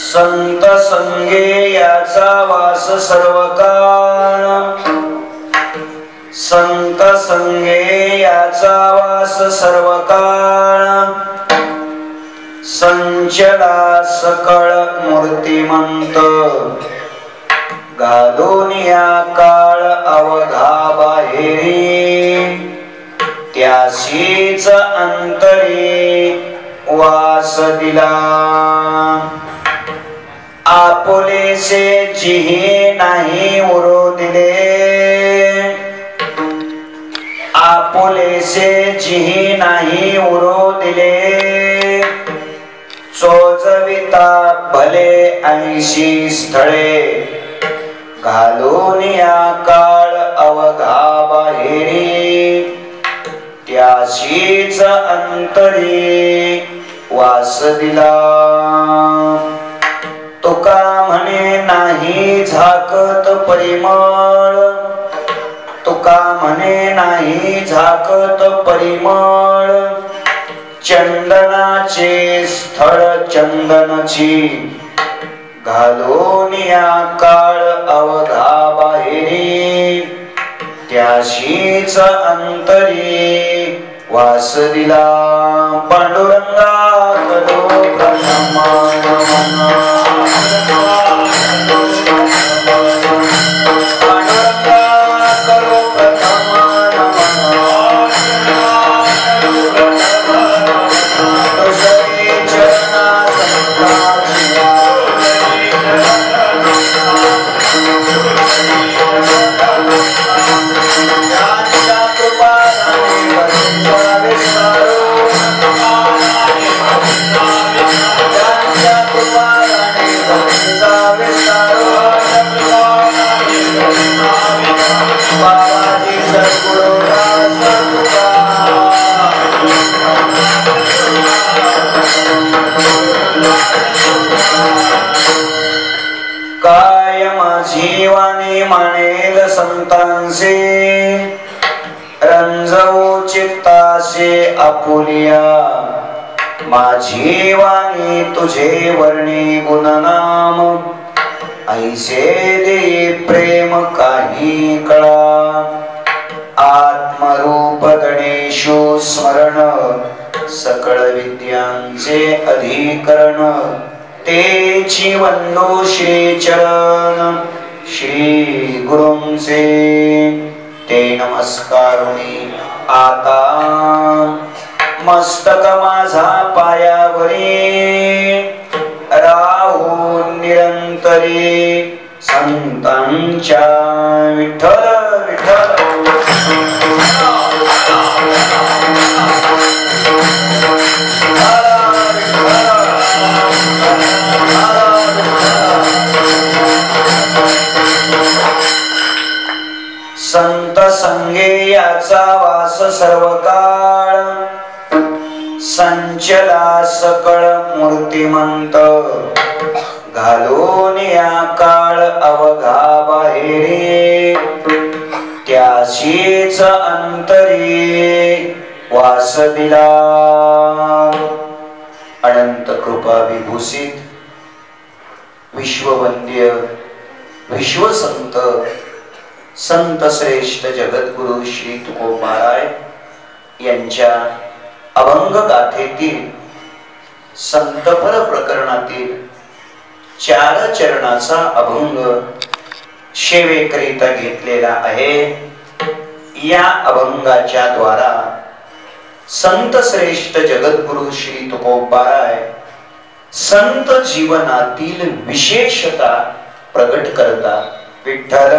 संत संगे याचा वास सर्व काळ, संत संगे याचा वास सर्व काळ, संचला सकळ मूर्तिमंत, घालून या काळ अवघा बाहेरी, त्याशीच अंतरी वास दिला. आपुलेसे जिही नाही उरू दिले, आपुलेसे जिही नाही उरू दिले, चोजविता भले 80 स्थळे, घालून या काळ अवघा बाहेरी, त्याशीच अंतरी वास दिला. तुका म्हणे नाही झाकत परिमळ, तुका म्हणे नाही झाकत परिमळ, चंदनाचे स्थळ चंदनची, घालून या काळ अवघा बाहेरी, त्याशीच अंतरी वास दिला. पांडुरंगा करो प्रथम काय माझी वाणी मानेल संतांचे, रंजवू चित्तासे आपुलिया, माझी वाणी तुझे वर्णी गुणनाम, ऐसे दे प्रेम काही कळा. आत्मरूप गणेशो स्मरण, सकळ विद्यांचे अधिकरण, तेची वंदो श्री चरण श्री गुरूंचे. ते नमस्कारुणी आता मस्तक माझा पायावरी, राहून निरंतरी संतांच्या विठ्ठल विठ्ठल. संत संगे याचा वास सर्व काळ, संचला सकळ मूर्तिमंत, घालून या काळ अवघा बाहेरी, त्याशीच अंतरी वास दिला. अनंत कृपा विभूषित विश्ववंद्य विश्वसंत संत श्रेष्ठ जगद्गुरु श्री तुकोबाराय यांच्या अभंग गाथेतील संतपर प्रकरणातील 4 चरणाचा अभंग सेवेकरिता घेतलेला आहे. या अभंगाच्या द्वारा संत श्रेष्ठ जगद्गुरु श्री तुकोबाराय संत जीवनातील विशेषता प्रकट करतात. विठ्ठल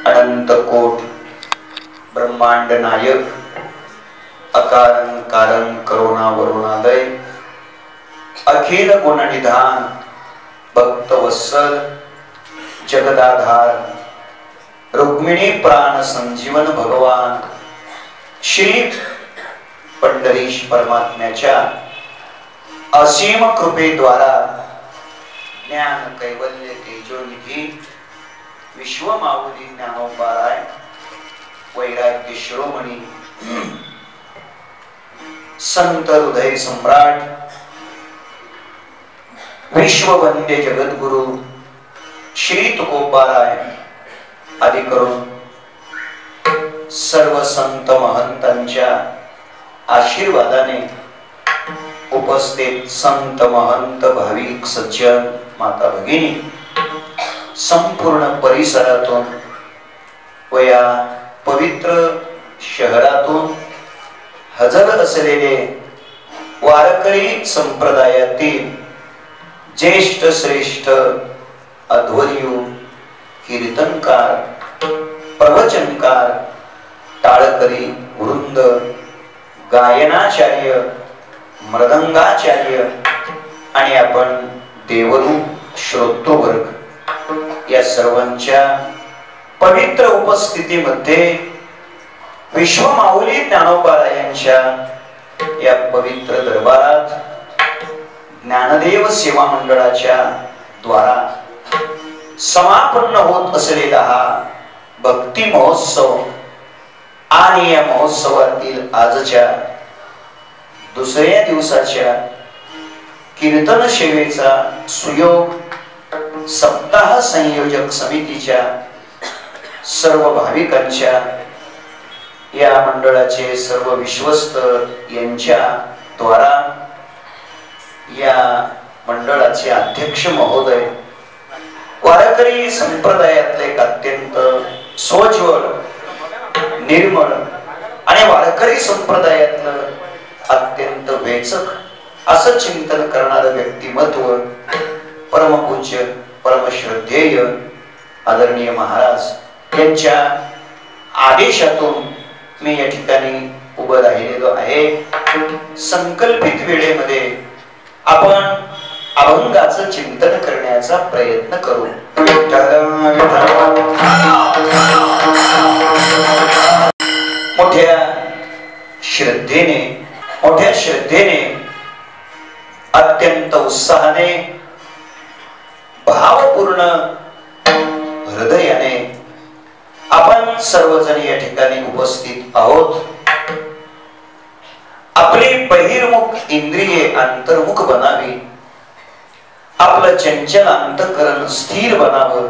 अनंत कोट ब्रह्मांड नायक, अकारण कारण करुणा वरुणालय, अखिल गुणनिधान, भक्त वत्सल, जगदाधार, रुक्मिणी प्राण संजीवन भगवान श्री पंढरीश परमात्म्याच्या असीम कृपेद्वारा ज्ञान कैवल्य तेजोनिधी विश्वमाऊली ज्ञानोबाराय वैराग्य शिरोमणी संत हृदय सम्राट विश्ववंद्य जगद्गुरु श्री तुकोबाराय आदी करून सर्व संत महंतांच्या आशीर्वादाने उपस्थित संत महंत भाविक सज्जन माता भगिनी संपूर्ण परिसरातून व या पवित्र शहरातून हजर असलेले वारकरी संप्रदायातील ज्येष्ठ श्रेष्ठ अध्वर्यू कीर्तनकार प्रवचनकार टाळकरी वृंद गायनाचार्य मृदंगाचार्य आणि आपण देवरूप श्रोतो वर्ग या सर्वांच्या पवित्र उपस्थितीमध्ये विश्वमाऊली ज्ञानोबारायांच्या या पवित्र दरबारात ज्ञानदेव सेवा मंडळाच्या द्वारा समापन्न होत असलेला हा भक्ती महोत्सव आणि या महोत्सवातील आजच्या दुसऱ्या दिवसाच्या कीर्तन सेवेचा सुयोग सप्ताह संयोजक समितीच्या सर्व भाविकांच्या या मंडळाचे सर्व विश्वस्त यांच्या द्वारा या मंडळाचे अध्यक्ष महोदय वारकरी संप्रदायातले एक अत्यंत सोज्वळ निर्मळ आणि वारकरी संप्रदायातलं अत्यंत वेचक असं चिंतन करणारं व्यक्तिमत्व परमपूज्य परमश्रद्धेय आदरणीय महाराज यांच्या आदेशातून मी या ठिकाणी उभं राहिलेलो आहे. संकल्पित वेळेमध्ये आपण अभंगाचं चिंतन करण्याचा प्रयत्न करू. मोठ्या श्रद्धेने अत्यंत उत्साहाने भावपूर्ण हृदयाने आपण सर्वजण या ठिकाणी उपस्थित आहोत. आपली बहिर्मुख इंद्रिये अंतर्मुख बनावी, आपलं चंचल अंतःकरण स्थिर बनावं,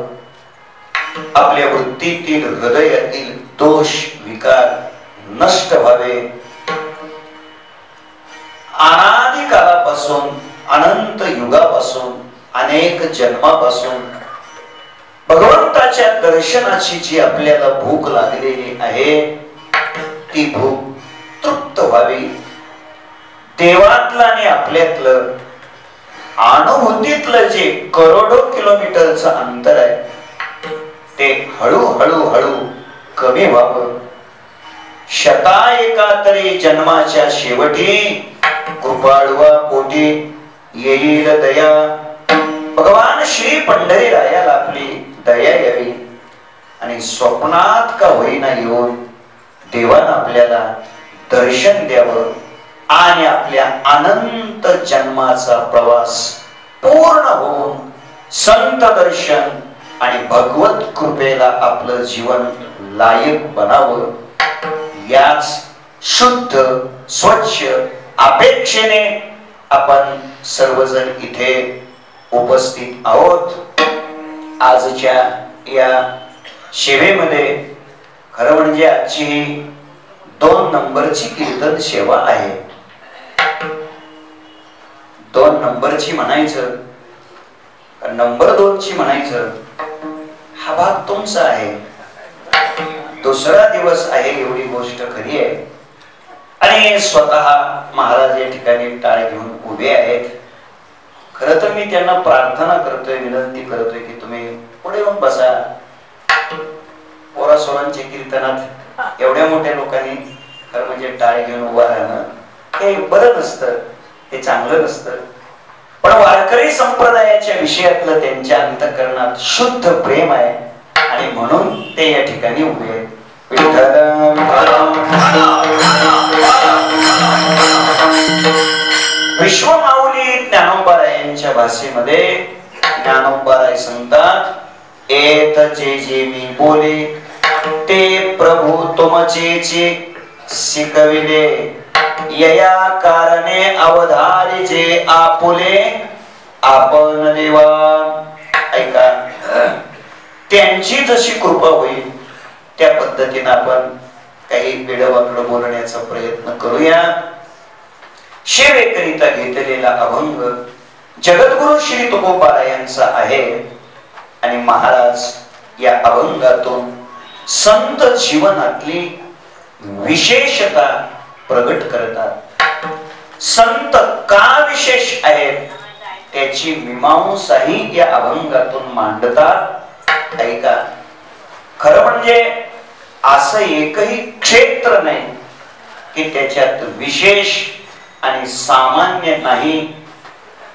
आपल्या वृत्तीतील हृदयातील दोष विकार नष्ट व्हावे. अनादी काळापासून अनंत युगापासून अनेक जन्मापासून भगवंताच्या दर्शनाची जी आपल्याला भूक लागलेली आहे ती भूक तृप्त व्हावी. देवातलं आणि आपल्यातलं अनुभूतीतलं जे करोडो किलोमीटरचं अंतर आहे ते हळूहळू कमी व्हावं. शता एका तरी जन्माच्या शेवटी कृपाळवा पोटी येईल दया. भगवान श्री पंढरीरायाला आपली दया यावी आणि स्वप्नात का होईना येऊन देवानं आपल्याला दर्शन द्यावं आणि आपल्या अनंत जन्माचा प्रवास पूर्ण होऊन संत दर्शन आणि भगवत कृपेला आपलं जीवन लायक बनावं. याच शुद्ध स्वच्छ अपेक्षेने आपण सर्वजण इथे उपस्थित आहोत. आजच्या या सेवेमध्ये खरं म्हणजे आजची 2 नंबरची कीर्तन सेवा आहे. 2 नंबरची म्हणायचं, नंबर 2 ची म्हणायचं, हा भाग तुमचा आहे. दुसरा दिवस आहे एवढी गोष्ट खरी आहे. आणि स्वतः महाराज या ठिकाणी टाळ घेऊन उभे आहेत. खरं तर मी त्यांना प्रार्थना करतोय, विनंती करतोय की तुम्ही पुढे येऊन बसा. पोरासोरांच्या कीर्तनात एवढ्या मोठ्या लोकांनी खरं म्हणजे टाळ घेऊन उभा राहणं हे बरं नसतं, हे चांगलं नसतं. पण वारकरी संप्रदायाच्या विषयातलं त्यांच्या अंतःकरणात शुद्ध प्रेम आहे आणि म्हणून ते या ठिकाणी उभे आहेत. विश्वमाऊली ज्ञानोबारायांच्या भाषेमध्ये ज्ञानोबाराय सांगतात, एत जे जे मी बोले ते प्रभू तुमचेचे शिकविले, यया कारणे अवधारी जे आपुले आपण देवा, ऐका, त्यांची जशी कृपा होईल त्या पद्धतीने आपण काही वेडवाकड बोलण्याचा प्रयत्न करूया. सेवेकरिता घेतलेला अभंग जगद्गुरु श्री तुकोबाराय यांचा आहे आणि महाराज या अभंगातून संत जीवनातली विशेषता प्रगट करतात. संत का विशेष आहेत त्याची मीमांसाही या अभंगातून मांडतात. ऐका, खरं म्हणजे असं एकही क्षेत्र नाही की त्याच्यात विशेष आणि सामान्य नाही,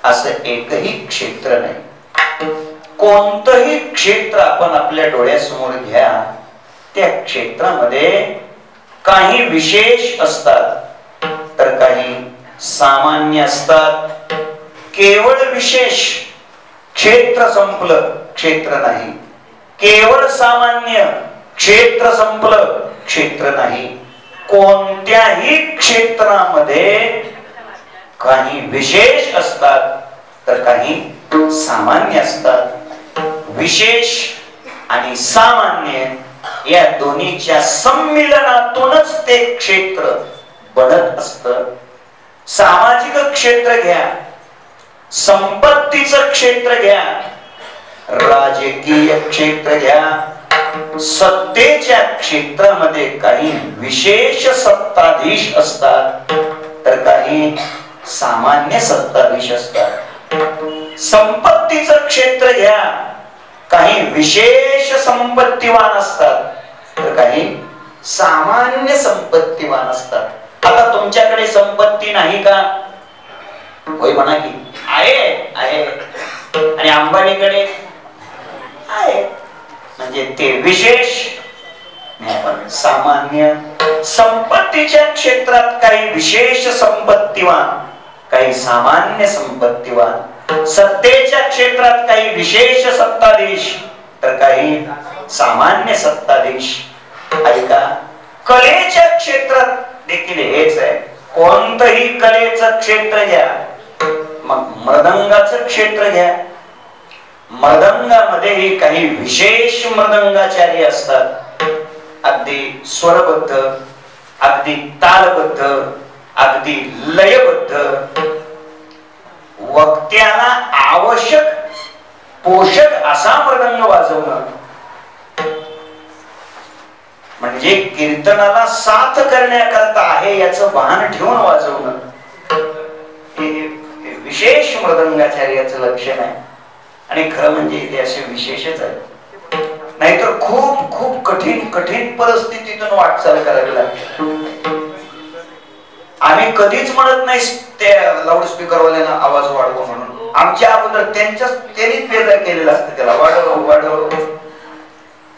असं एकही क्षेत्र नाही. कोणतंही क्षेत्र आपण आपल्या डोळ्यासमोर घ्या, त्या क्षेत्रामध्ये काही विशेष असतात तर काही सामान्य असतात. केवळ विशेष क्षेत्र संपलं, क्षेत्र नाही. केवळ सामान्य क्षेत्र संपलं, क्षेत्र नाही. कोणत्याही क्षेत्रामध्ये काही विशेष असतात तर काही सामान्य असतात. विशेष आणि सामान्य या दोन्हीच्या संमिलनातूनच ते क्षेत्र बनत असतं. सामाजिक क्षेत्र घ्या, संपत्तीचं क्षेत्र घ्या, राजकीय क्षेत्र घ्या, सत्तेच्या क्षेत्रामध्ये काही विशेष सत्ताधीश असतात तर काही सामान्य सत्ताधीश असतात. संपत्तीचं क्षेत्र घ्या, काही विशेष संपत्तीवान असतात तर काही सामान्य संपत्तीवान असतात. आता तुमच्याकडे संपत्ती नाही का? होय म्हणा की आहे, आहे. आणि अंबानीकडे आहे, म्हणजे ते विशेष पण सामान्य. संपत्तीच्या क्षेत्रात काही विशेष संपत्तीवान, काही सामान्य संपत्तीवान. सत्तेच्या क्षेत्रात काही विशेष सत्ताधीश तर काही सामान्य सत्ताधीश. ऐका, कलेच्या क्षेत्रात देखील हेच आहे. कोणतंही कलेचं क्षेत्र घ्या, मग मृदंगाचं क्षेत्र घ्या, मृदंगामध्येही काही विशेष मृदंगाचार्य असतात. अगदी स्वरबद्ध, अगदी तालबद्ध, अगदी लयबद्ध, वक्त्याला आवश्यक पोषक असा मृदंग वाजवणं, म्हणजे कीर्तनाला साथ करण्याकरता आहे याचं भान ठेवून वाजवणं, हे विशेष मृदंगाचार्याचं लक्षण आहे. आणि खरं म्हणजे ते असे विशेषच आहे. नाहीतर खूप खूप कठीण कठीण परिस्थितीतून वाटचाल करावी लागते. आम्ही कधीच म्हणत नाही त्या लाऊडस्पीकर वाल्यांना आवाज वाढव म्हणून. आमच्या अगोदर त्यांनीच पेरला केलेला असतं त्याला वाढव वाढव.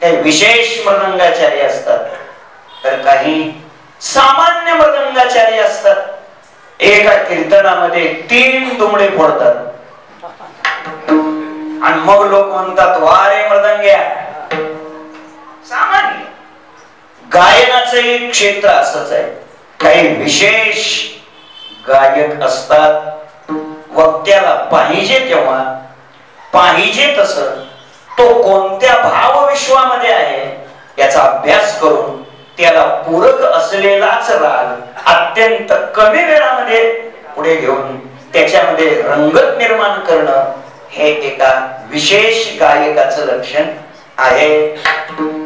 काही विशेष मृदंगाचार्य असतात तर काही सामान्य मृदंगाचार्य असतात. एका कीर्तनामध्ये 3 दुमडे फोडतात आणि मग लोक म्हणतात वारे मृदंग्या. सामान्य. गायनाचं एक क्षेत्र असंच आहे. काही विशेष गायक असतात. वक्त्याला पाहिजे तेव्हा पाहिजे तसं तो कोणत्या भावविश्वामध्ये आहे याचा अभ्यास करून त्याला पूरक असलेलाच राग अत्यंत कमी वेळामध्ये पुढे घेऊन त्याच्यामध्ये रंगत निर्माण करणं हे एका विशेष गायकाचं लक्षण आहे.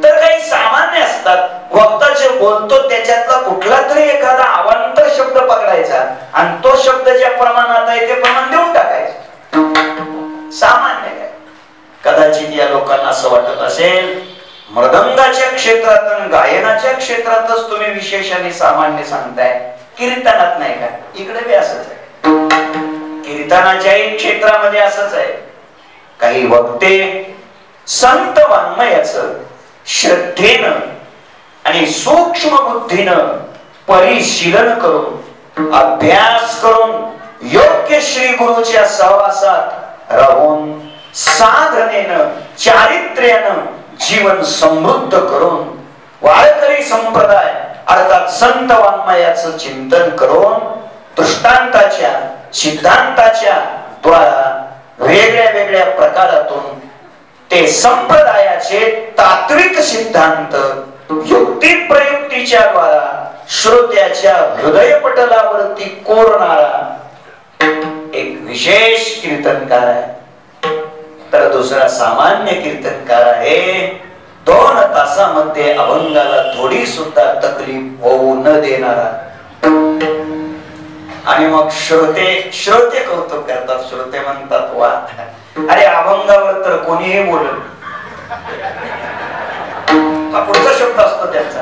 तर काही सामान्य असतात. वक्ता जे बोलतो त्याच्यातला कुठला तरी एखादा अवांतर शब्द पकडायचा आणि तो शब्द ज्या प्रमाणात आहे ते प्रमाण देऊन टाकायचं. सामान्य आहे. कदाचित या लोकांना असं वाटत असेल मृदंगाच्या क्षेत्रात आणि गायनाच्या क्षेत्रातच तुम्ही विशेष आणि सामान्य सांगताय, कीर्तनात नाही का? इकडे बी असंच आहे. कीर्तनाच्याही क्षेत्रामध्ये असंच आहे. काही वक्ते संत वाङ्मयाचं श्रद्धेनं आणि सूक्ष्म बुद्धीनं परिशीलन करून अभ्यास करून योग्य श्री गुरुच्या सहवासात राहून साधनेनं चारित्र्यानं जीवन समृद्ध करून वारकरी संप्रदाय अर्थात संत वाङ्मयाचं चिंतन करून दृष्टांताच्या सिद्धांताच्या द्वारा वेगळ्या वेगळ्या प्रकारातून ते संप्रदायाचे तात्विक सिद्धांत युक्ती प्रयुक्तीच्या द्वारा श्रोत्याच्या हृदय पटलावरती कोरणारा एक विशेष कीर्तनकार आहे, तर दुसरा सामान्य कीर्तनकार आहे. 2 तासामध्ये अभंगाला थोडी सुद्धा तकलीफ होऊ न देणारा. आणि मग श्रोते कौतुक करतात. श्रोते म्हणतात, वा, अरे अभंगावर तर कोणीही बोलल. हा पुढचा शब्द असतो त्यांचा.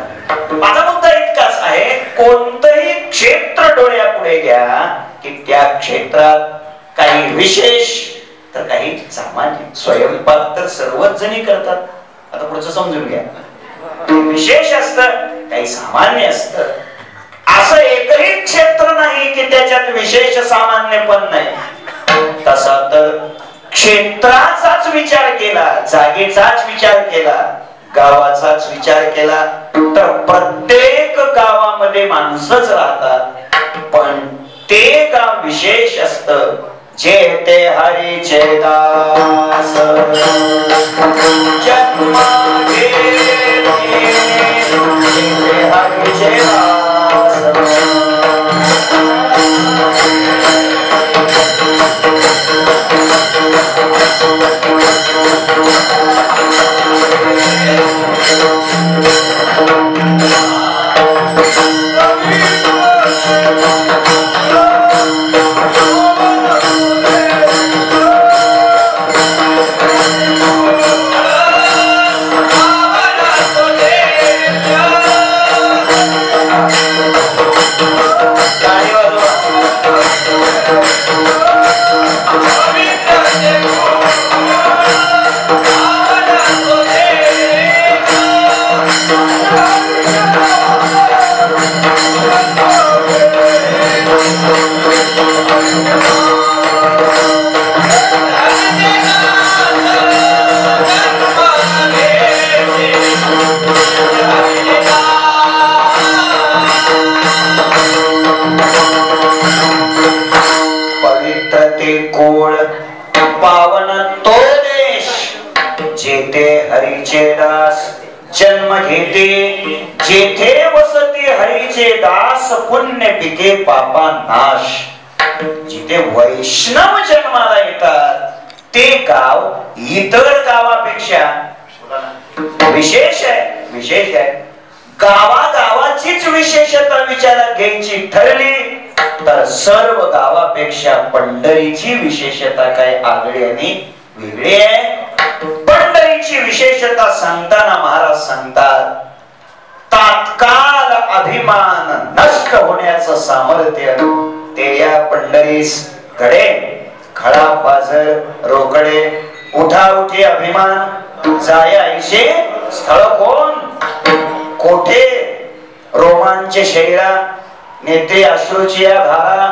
माझा मुद्दा इतकाच आहे, कोणतंही क्षेत्र डोळ्यापुढे घ्या की त्या क्षेत्रात काही विशेष तर काही सामान्य. स्वयंपाक तर सर्वच जणी करतात. आता पुढचं समजून घ्या. विशेष असतं, काही सामान्य असतं. असं एकही क्षेत्र नाही की त्याच्यात विशेष सामान्य पण नाही. तसा तर क्षेत्राचाच विचार केला, जागेचाच विचार केला, गावाचाच विचार केला तर प्रत्येक गावामध्ये माणसंच राहतात. पण ते गाव विशेष असतं जे ते हरीचे दास जन्म घेते, जे हरीचे दास. जन्म घेते, जेथे वसती हरीचे दास. पुण्य पिके पापा नाश. जिथे वैष्णव जन्माला येतात ते गाव इतर गावापेक्षा विशेष आहे. विशेष आहे. गावागावाचीच विशेषता विचारात घ्यायची ठरली तर सर्व गावापेक्षा पंढरीची विशेषता काय आगळी आणि वेगळी आहे. पंढरीची विशेषता सांगताना महाराज सांगतात, तात्काळ अभिमान नष्ट होण्याचं सामर्थ्य ते या पंढरीस घडे. खळा पाझर रोकडे उठाउठी अभिमान जायायचे स्थळ कोण. कोठे रोमांचे शरीरा नेते अश्रूची धारा.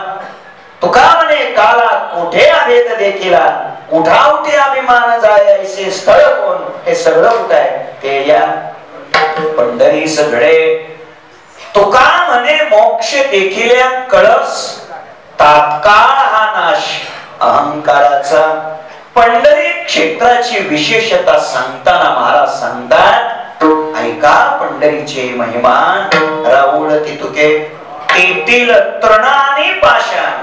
तुका म्हणे काला कोठे अभेद देखीला. उठाउठी अभिमान जायायचे स्थळ कोण. हे सगळं कुठं आहे ते या पंढरीस घडे. तुका म्हणे मोक्ष देखील कळस. तात्काळ हा नाश अहंकाराचा. पंढरी क्षेत्राची विशेषता सांगताना महाराज सांगतात, ऐका पंढरीचे महिमान. राहुळ तितुके तेथील तृणानी पाषाण.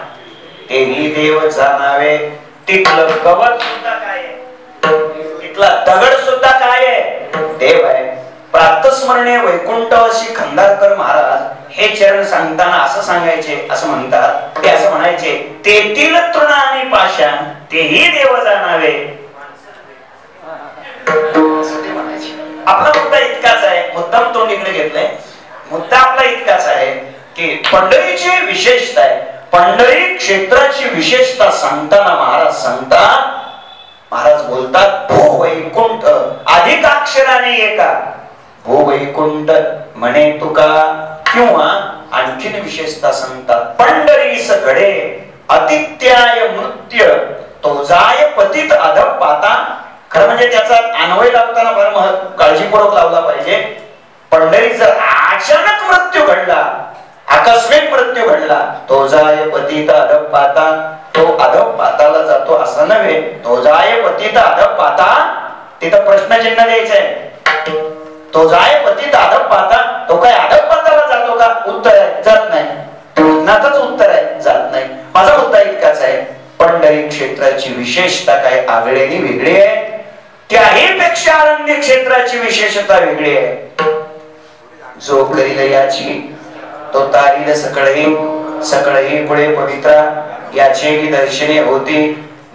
तेही देव जाणावे. तिथलं गवत सुद्धा काय आहे, तिथला दगड सुद्धा काय आहे, देव आहे. प्रातस्मरणे वैकुंठवासी खंडारकर महाराज हे चरण सांगताना असं सांगायचे, असं म्हणतात ते असं म्हणायचे, तेथील तृण आणि पाषाण तेही देव जाणावे. आपला मुद्दा इतकाच आहे. मुद्दाम तोंड इकडे घेतलंय. मुद्दा आपला इतकाच आहे की पंढरीची विशेषता आहे. पंढरी क्षेत्राची विशेषता सांगताना महाराज सांगतात, महाराज बोलतात भूवैकुंठ. अधिकाक्षराने एका भूवैकुंठ म्हणे तुका. किंवा आणखीन विशेषता सांगतात, पंढरीस घडे अतित्याय मृत्य तो जाय पतित अधम पाता. खरं म्हणजे त्याचा अन्वय लावताना फार काळजीपूर्वक लावला पाहिजे. पंढरीत जर अचानक मृत्यू घडला, आकस्मिक मृत्यू घडला, तो जाय पतित अधम पाता. तो अधम पाताला जातो असं नव्हे. तो जाय पतित अधम पाता, तिथं प्रश्नचिन्ह द्यायचंय. तो जाय पतित अधम पाता, तो काय अधम पाताला जातो का? उत्तर आहे जात नाही. नातच उत्तर आहे जात नाही. माझा मुद्दा इतकाच आहे, पंढरी क्षेत्राची विशेषता काय आगळ्याने वेगळी आहे. त्याही पेक्षा आनंदी क्षेत्राची विशेषता वेगळी आहे. जो करील याची तो तारील सकळही, सकळही पुढे पवित्रा याचेही दर्शने होती.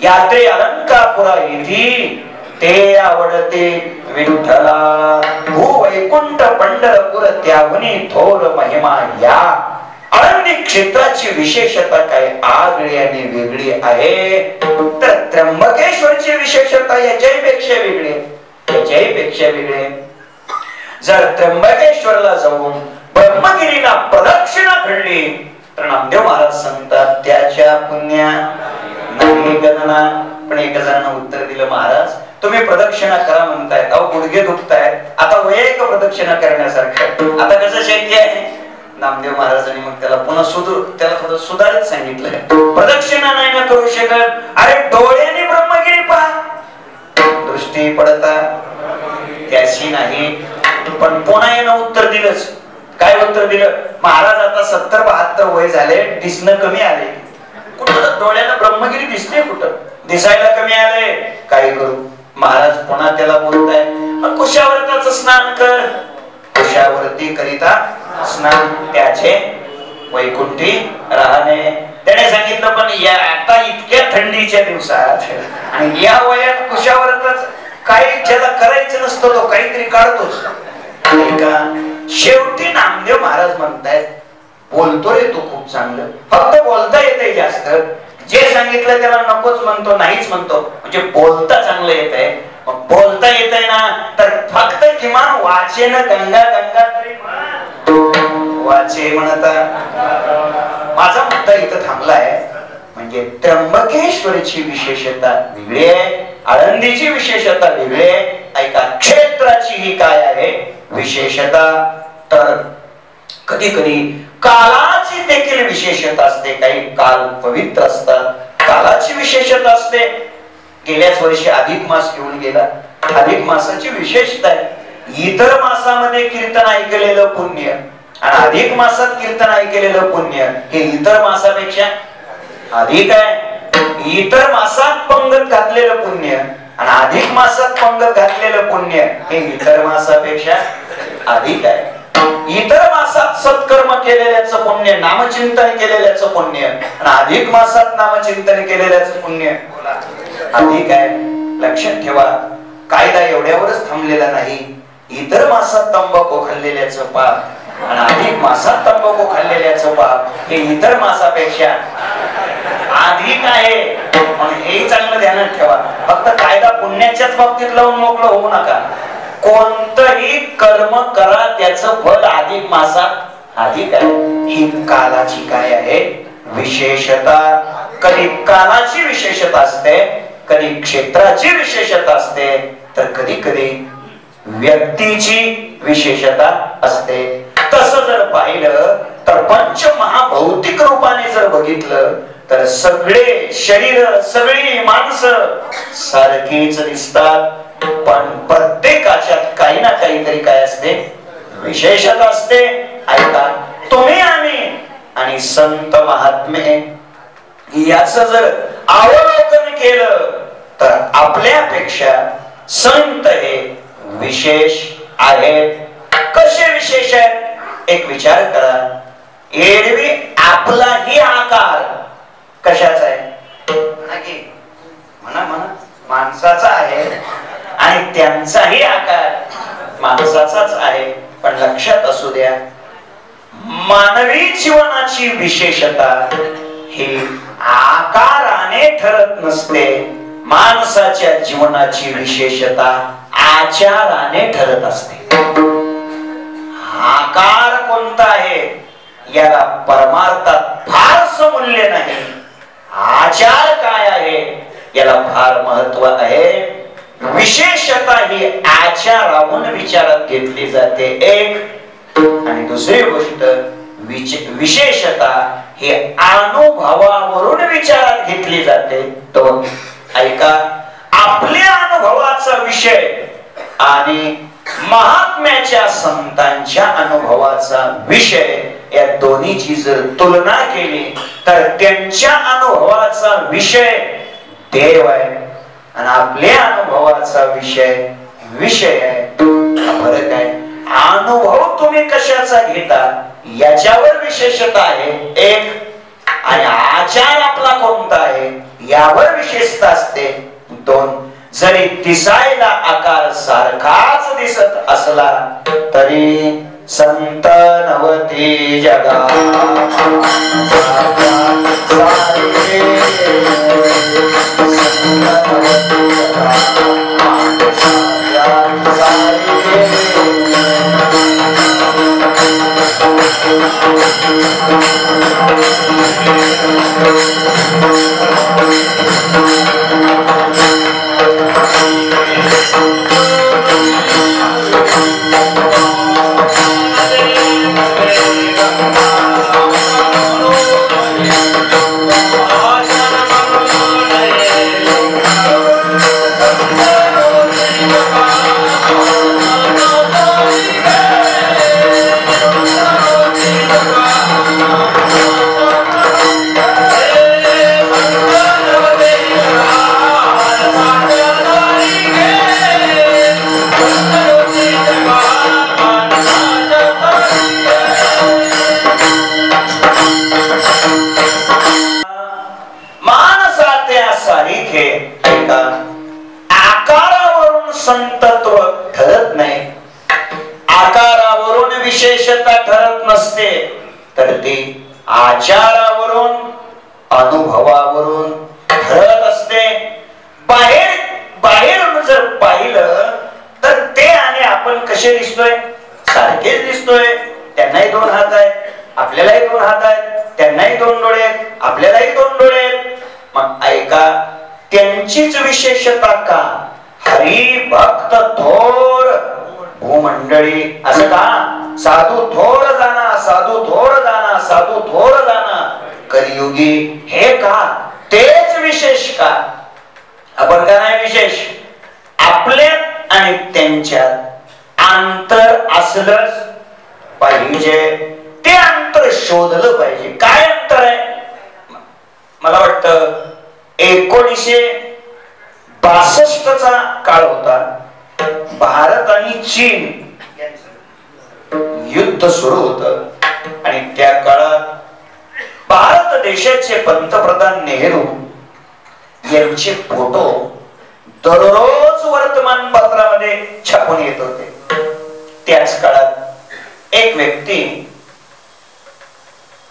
यात्रे अलंकापुरा येती, ते आवडते विठ्ठला. भूवैकुंठ पंढरपूर त्याहुनी थोर महिमा या. आनंदी क्षेत्राची विशेषता काय आगळी आणि वेगळी आहे. तर त्र्यंबकेश्वरची विशेषता याच्याहीपेक्षा वेगळी, याच्याहीपेक्षा वेगळी. जर त्र्यंबकेश्वरला जाऊन ब्रह्मगिरीला प्रदक्षिणा घडली तर नामदेव महाराज सांगतात त्याच्या पुण्या नाही गणना. पण एका जणांना उत्तर दिलं, महाराज तुम्ही प्रदक्षिणा करा म्हणतायत, अहो गुडघे दुखतायत, आता वैयक प्रदक्षिणा करण्यासारखं, आता कसं शक्य आहे? नामदेव महाराजांनी मग त्याला पुन्हा त्याला थोडं सुधारित सांगितलंय. प्रदक्षिणा नाही ना करू शकत, अरे डोळ्याने ब्रह्मगिरी पहा, दृष्टी पडता त्याची नाही. पण पुन्हा यानं उत्तर दिलंच. काय उत्तर दिलं? महाराज आता 70-72 वय झाले, दिसणं कमी आले. कुठं डोळ्याला ब्रह्मगिरी दिसते, कुठं दिसायला कमी आले, काय करू? महाराज पुन्हा त्याला बोलताय, कुशावर्ताचं स्नान कर. कुशावर्ती करिता स्नान त्याचे वैकुंठी राहणे. त्याने सांगितलं, पण या आता इतक्या थंडीच्या दिवसात आणि या वयात कुशावर्ताच काही ज्याला करायचं नसतं तो काहीतरी काढतोच. शेवटी नामदेव महाराज म्हणतायत, बोलतो रे तू खूप चांगलं, फक्त बोलता येते जास्त. जे सांगितलं त्याला नकोच म्हणतो, नाहीच म्हणतो, म्हणजे बोलता चांगलं येत आहे. मग बोलता येत आहे ना, तर फक्त किमान वाचेन गंगा गंगा तरी वाचे म्हणता. माझा मुद्दा इथं थांबलाय. म्हणजे त्र्यंबकेश्वरची विशेषता वेगळी आहे, आळंदीची विशेषता वेगळी आहे. ऐका, क्षेत्राची ही काय आहे विशेषता? तर कधी कधी कालाची देखील विशेषता असते. काही काल पवित्र असतात, कालाची विशेषता असते. गेल्याच वर्षी अधिक मास घेऊन गेला. अधिक मासाची विशेषता आहे, इतर मासामध्ये कीर्तन ऐकलेलं पुण्य आणि अधिक मासात कीर्तन ऐकलेलं पुण्य हे इतर मासापेक्षा अधिक आहे. इतर मासात पंगत घातलेलं पुण्य आणि अधिक मासात पंगत घातलेलं पुण्य हे इतर मासापेक्षा अधिक आहे. इतर मासात सत्कर्म केलेल्याचं पुण्य, नामचिंतन केलेल्याचं पुण्य आणि अधिक मासात नामचिंतन केलेल्याचं पुण्य अधिक आहे. लक्षात ठेवा, कायदा एवढ्यावरच थांबलेला नाही. इतर मासात तंबाखू खाल्लेल्याचं पाप आणि अधिक मासात तंबाखू खाल्लेल्याचं पाप हे इतर मासापेक्षा अधिक आहे. म्हणून हे चांगलं ध्यानात ठेवा. फक्त कायदा पुण्याच्याच बाबतीत लावून मोकळं होऊ नका. कोणतंही कर्म करा त्याचं फळ अधिक मासात अधिक आहे. ही कालाची काय आहे विशेषता. कधी कालाची विशेषता असते, कधी क्षेत्राची विशेषता असते, तर कधी कधी व्यक्तीची विशेषता असते. तसं जर पाहिलं तर पंचमहाभौतिक रूपाने जर बघितलं तर सगळे शरीर, सगळी माणसं सारखीच दिसतात. पण प्रत्येकाच्यात काही ना काहीतरी काय असते विशेषता असते. ऐका, तुम्ही आम्ही आणि संत महात्मे याच जर अवलोकन केलं तर आपल्यापेक्षा संत हे विशेष आहेत. कसे विशेष आहेत? एक विचार करा. एरवी आपलाही आकार कशाचा आहे? म्हणा म्हणा माणसाचा आहे आणि त्यांचाही आकार माणसाचाच आहे. पण लक्षात असू द्या, मानवी जीवनाची विशेषता ही आकाराने ठरत नसते. माणसाच्या जीवनाची विशेषता आचाराने ठरत असते. आकार कोणता आहे याला परमार्थात फारसं मूल्य नाही. आचार काय आहे याला फार महत्व आहे. विशेषता ही आचारावरून विचारात घेतली जाते एक. आणि दुसरी गोष्ट, विशेषता हे अनुभवावरून विचारात घेतली जाते. तो ऐका, आपल्या अनुभवाचा विषय आणि महात्म्याच्या संतांच्या अनुभवाचा विषय या दोन्हीची जर तुलना केली तर त्यांच्या अनुभवाचा विषय देव आहे आणि आपल्या अनुभवाचा विषय आहे. फरक आहे. अनुभव तुम्ही कशाचा घेता याच्यावर विशेषता आहे एक, आणि आचार आपला कोणता आहे यावर विशेषता असते दोन. जरी दिसायला आकार सारखाच दिसत असला तरी संत नवती जगा आकारावरून संतत्व ठरत नाही, आकारावरून विशेषता ठरत नसते, तर ती आचारावरून अनुभवावरून ठरत असते. बाहेरून जर पाहिलं तर ते आणि आपण कसे दिसतोय, सारखेच दिसतोय. त्यांनाही दोन हात आहेत, आपल्यालाही दोन हात आहेत, त्यांनाही दोन डोळे आहेत, आपल्यालाही दोन डोळे आहेत. मग ऐका, त्यांचीच विशेषता का हरी भक्त थोर भूमंडळी असं का, साधू थोर जाना, साधू थोर जाना, साधू थोर जाना कलियुगी, हे का तेच विशेष का, आपण का नाही विशेष. आपल्यात आणि त्यांच्यात अंतर असलंच पाहिजे, ते अंतर शोधलं पाहिजे. काय अंतर आहे. मला वाटतं 1962 चा काळ होता. भारत आणि चीन युद्ध सुरू होत आणि त्या काळात भारत देशाचे पंतप्रधान नेहरू यांचे फोटो दररोज वर्तमानपत्रामध्ये छापून येत होते. त्याच काळात एक व्यक्ती,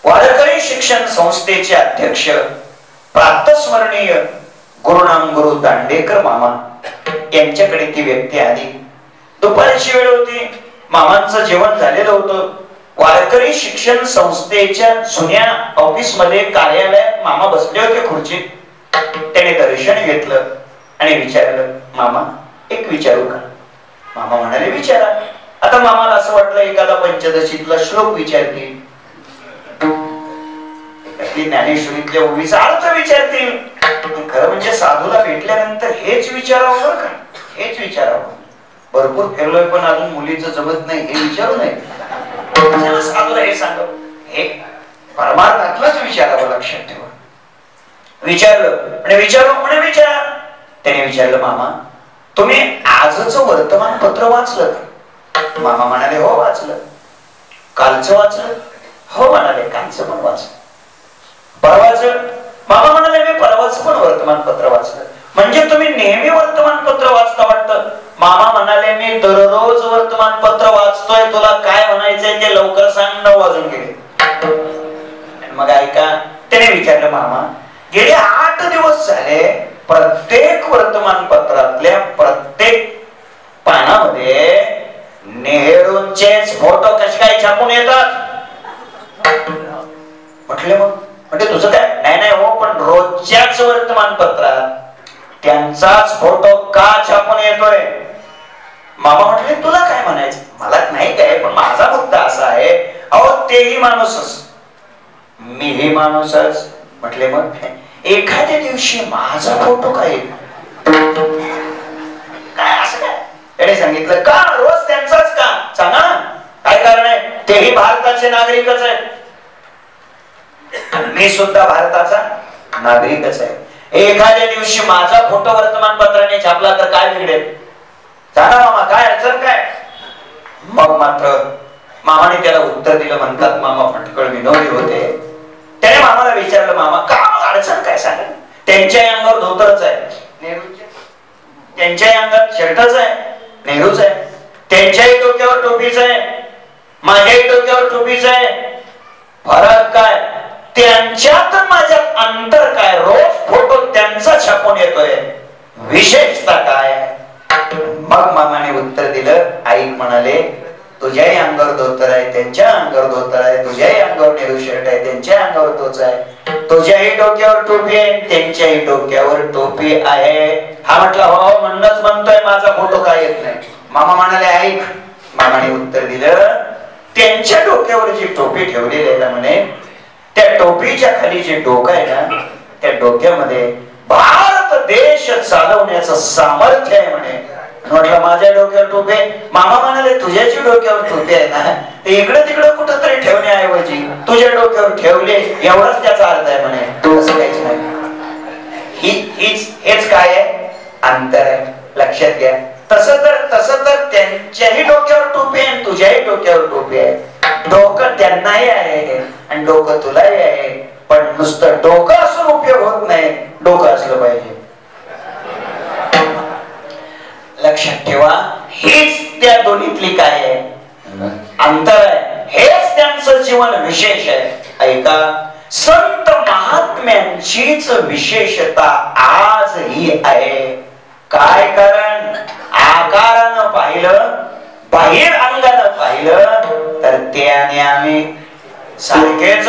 वारकरी शिक्षण संस्थेचे अध्यक्ष प्रातस्मरणीय गुरुनाम गुरु दांडेकर मामा यांच्याकडे ती व्यक्ती आली. दुपारची वेळ होती, मामांचं जेवण झालेलं होतं. वारकरी शिक्षण संस्थेच्या जुन्या ऑफिस मध्ये कार्यालयात मामा बसले होते खुर्चीत. त्याने दर्शन घेतलं आणि विचारलं, मामा एक विचारू का. मामा म्हणाले विचारा. आता मामाला असं वाटलं एखादा पंचदशीतला श्लोक विचारतील, ज्ञानेश्वरीतल्या ओवीचा अर्थ विचारतील. खरं म्हणजे साधूला भेटल्यानंतर हेच विचारावं बरं का, हेच विचारावं. भरपूर फिरलोय पण अजून मुलीचं जमत नाही हे विचारू नये. साधूला हे सांग, हे परमार्थातलंच विचारावं, लक्षात ठेवा. विचारलं आणि विचारा. त्याने विचारलं, मामा तुम्ही आजचं वर्तमानपत्र वाचलं का. मामा म्हणाले हो वाचलं. कालचं वाचलं. हो म्हणाले कालचं पण वाचलं. परवाचं. मामा म्हणाले मी परवाच पण वर्तमानपत्र वाचलं. म्हणजे तुम्ही नेहमी वर्तमानपत्र वाचता वाटतं. मामा म्हणाले मी दररोज वर्तमानपत्र वाचतोय, तुला काय म्हणायचंय ते लवकर सांग, 9 वाजून गेले. मग ऐका, त्याने विचारलं, मामा गेले 8 दिवस झाले प्रत्येक वर्तमानपत्रातल्या प्रत्येक पानामध्ये नेहरूंचेच फोटो कसे काय छापून येतात. म्हटले मग म्हणजे तुझं काय. नाही हो, पण रोजच्याच वर्तमानपत्रात त्यांचाच फोटो का छापून येतोय. मामा म्हटले तुला काय म्हणायचं. मला नाही काय, पण माझा मुद्दा असा आहे, अहो तेही माणूसच. मीही माणूसच. म्हटले मग एखाद्या दिवशी माझा फोटो काय काय असं काय त्याने सांगितलं. का रोज त्यांचाच का सांगा काय कारण आहे. तेही भारताचे नागरिकच आहेत, मी सुद्धा भारताचा नागरिकच आहे. एखाद्या दिवशी माझा फोटो वर्तमानपत्राने छापला तर काय बिघडेल. सांगा मामा काय अडचण काय. मग मात्र मामाने त्याला उत्तर दिलं. म्हणतात मामा फटकळ विनोदी होते. त्याने मामाला विचारलं मामा का अडचण काय सांगा. त्यांच्या अंगावर धोतरच आहे नेहरूच्या, त्यांच्याही अंगात शर्टच आहे नेहरूच आहे, त्यांच्याही डोक्यावर टोपीच आहे माझ्याही डोक्यावर टोपीच आहे. फरक काय त्यांच्यात माझ्यात अंतर काय. रोज फोटो त्यांचा छापून येतोय, विशेषता काय. मग मामाने उत्तर दिलं. आई म्हणाले तुझ्याही अंगावर धोतर आहे त्यांच्या अंगावर धोतर आहे, तुझ्याही अंगावर नेहरू शर्ट आहे त्यांच्या अंगावर तोच आहे, तुझ्याही डोक्यावर टोपी आहे त्यांच्याही डोक्यावर टोपी आहे. हा म्हटला हो म्हणूनच म्हणतोय माझा फोटो काय येत नाही. मामा म्हणाले ऐक. मामाने उत्तर दिलं त्यांच्या डोक्यावर जी टोपी ठेवलेली आहे ना म्हणे त्या टोपीच्या खाली जे डोकं आहे ना त्या डोक्यामध्ये भारत देश चालवण्याचं सामर्थ्य आहे म्हणे. म्हटलं माझ्या डोक्यावर टोपी. मामा म्हणाले तुझ्याची डोक्यावर टोपी आहे ना ते इकडे तिकडे कुठंतरी ठेवण्याऐवजी तुझ्या डोक्यावर ठेवले एवढाच त्याचा अर्थ आहे म्हणे. असं काहीच नाही. हेच काय आहे अंतर आहे लक्षात घ्या. तसं तर त्यांच्याही डोक्यावर टोपी आहे तुझ्याही डोक्यावर टोपी आहे. डोकं त्यांनाही आहे आणि डोकं तुलाही आहे. पण नुसतं डोकं असून उपयोग होत नाही, डोकं असलं पाहिजे. लक्षात ठेवा हेच त्या दोन्हीतली काय आहे अंतर आहे. हेच त्यांचं जीवन विशेष आहे. ऐका संत महात्म्यांचीच विशेषता आज ही आहे. काय कारण आकारानं पाहिलं बाहेर अंगानं पाहिलं तर ते आणि आम्ही सारखेच.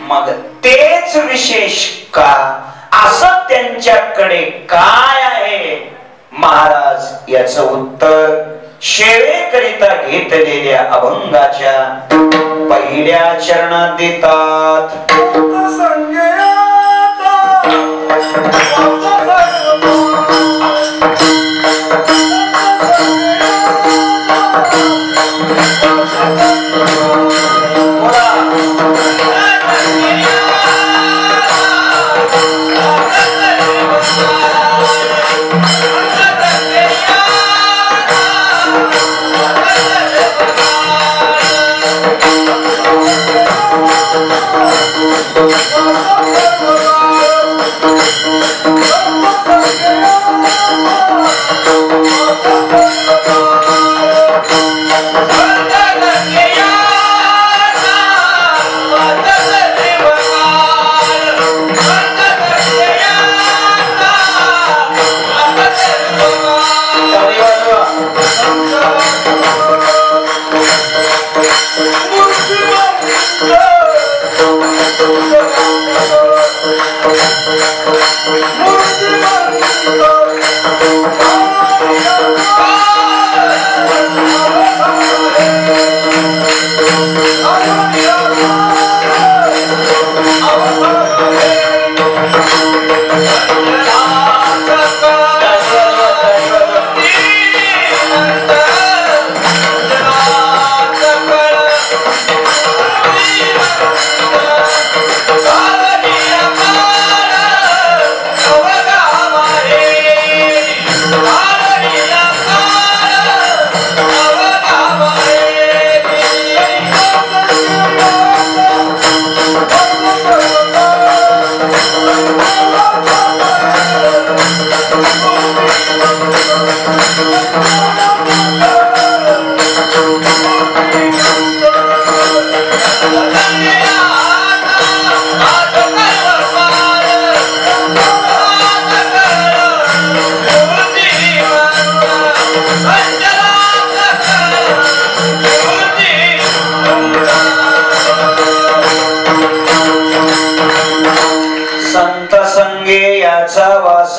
मग तेच विशेष का असं त्यांच्याकडे काय आहे महाराज याचं उत्तर शेवेकरिता घेतलेल्या अभंगाच्या पहिल्या चरणात देतात.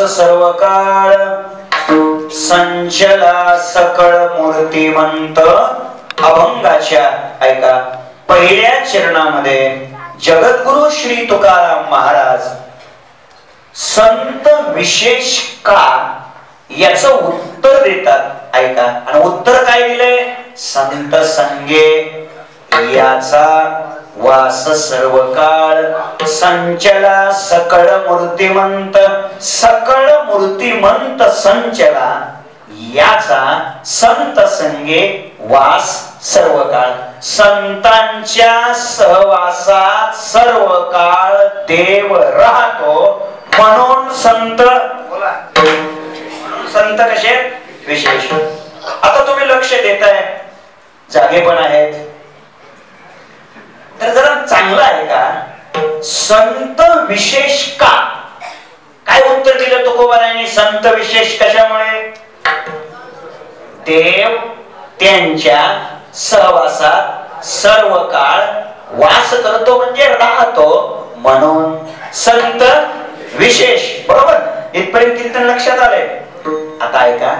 सर्व काळ संचला सकळ मूर्तिमंत अभंगाच्या ऐका पहिल्या चरणामध्ये जगद्गुरु श्री तुकाराम महाराज संत विशेष का याचं उत्तर देतात. ऐका. आणि उत्तर काय दिलंय? संत संगे याचा वास सर्व काळ, संचला सकळ मूर्तिमंत, सकळ मूर्तिमंत संचला याचा संत संगे वास सर्व काळ. संतांच्या सहवासात सर्व काळ देव राहतो म्हणून संत. बोला. संत कसे विशेष. आता तुम्ही लक्ष देताय, जागे पण आहेत, तर जरा चांगलं आहे का? संत विशेष का? काय उत्तर दिलं तुकोबारायांनी? संत विशेष कशामुळे? देव त्यांच्या सहवासात सर्व काळ वास करतो म्हणजे राहतो म्हणून संत विशेष. बरोबर. इथपर्यंत कीर्तन लक्षात आले. आता ऐका,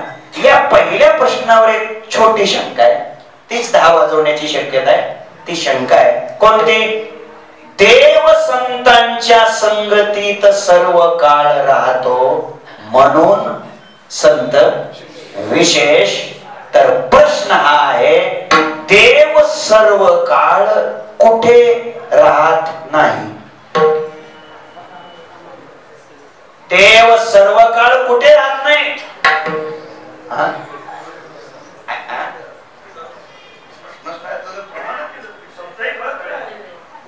या पहिल्या प्रश्नावर एक छोटी शंका आहे, तीच 10 वाजवण्याची शक्यता आहे. ती शंका आहे कोणती? देव संतांच्या संगतीत सर्व काळ राहतो म्हणून संत विशेष. तर प्रश्न हा आहे, देव सर्व काळ कुठे राहत नाही? देव सर्व काळ कुठे राहत नाही?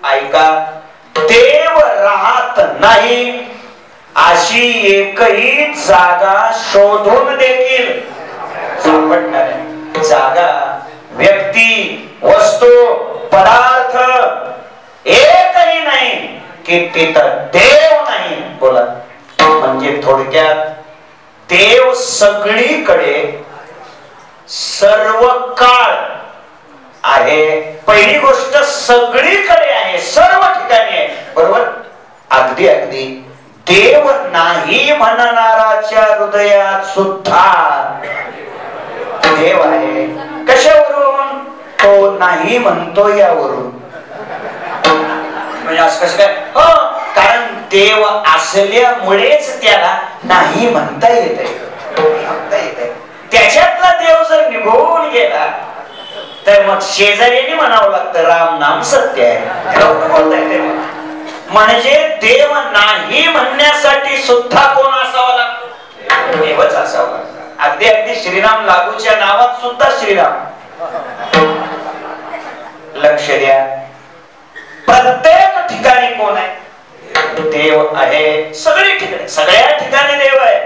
ऐका. देव राहत नाही अशी एकही जागा शोधून देखील सापडणार आहे. जागा, व्यक्ती, वस्तू, पदार्थ एकही नाही की तिथं देव नाही. बोला. म्हणजे थोडक्यात देव सगळीकडे सर्व काळ आहे. पहिली गोष्ट सगळीकडे आहे, सर्व ठिकाणी आहे. बरोबर. अगदी अगदी देव नाही म्हणणाराच्या हृदयात सुद्धा देव आहे. कशावरून? तो नाही म्हणतो यावरून. म्हणजे असं कसं काय? हो, कारण देव असल्यामुळेच त्याला नाही म्हणता येते. त्याच्यातला देव जर निघून गेला तर मग शेजाऱ्याने म्हणावं लागतं राम नाम सत्य आहे. म्हणजे देव नाही म्हणण्यासाठी सुद्धा कोण असावा लागतो? देवच असावा. अगदी अगदी श्रीराम लागूच्या नावात सुद्धा श्रीराम. लक्ष द्या, प्रत्येक ठिकाणी कोण आहे? देव आहे. सगळी ठिकाणी, सगळ्या ठिकाणी देव आहे.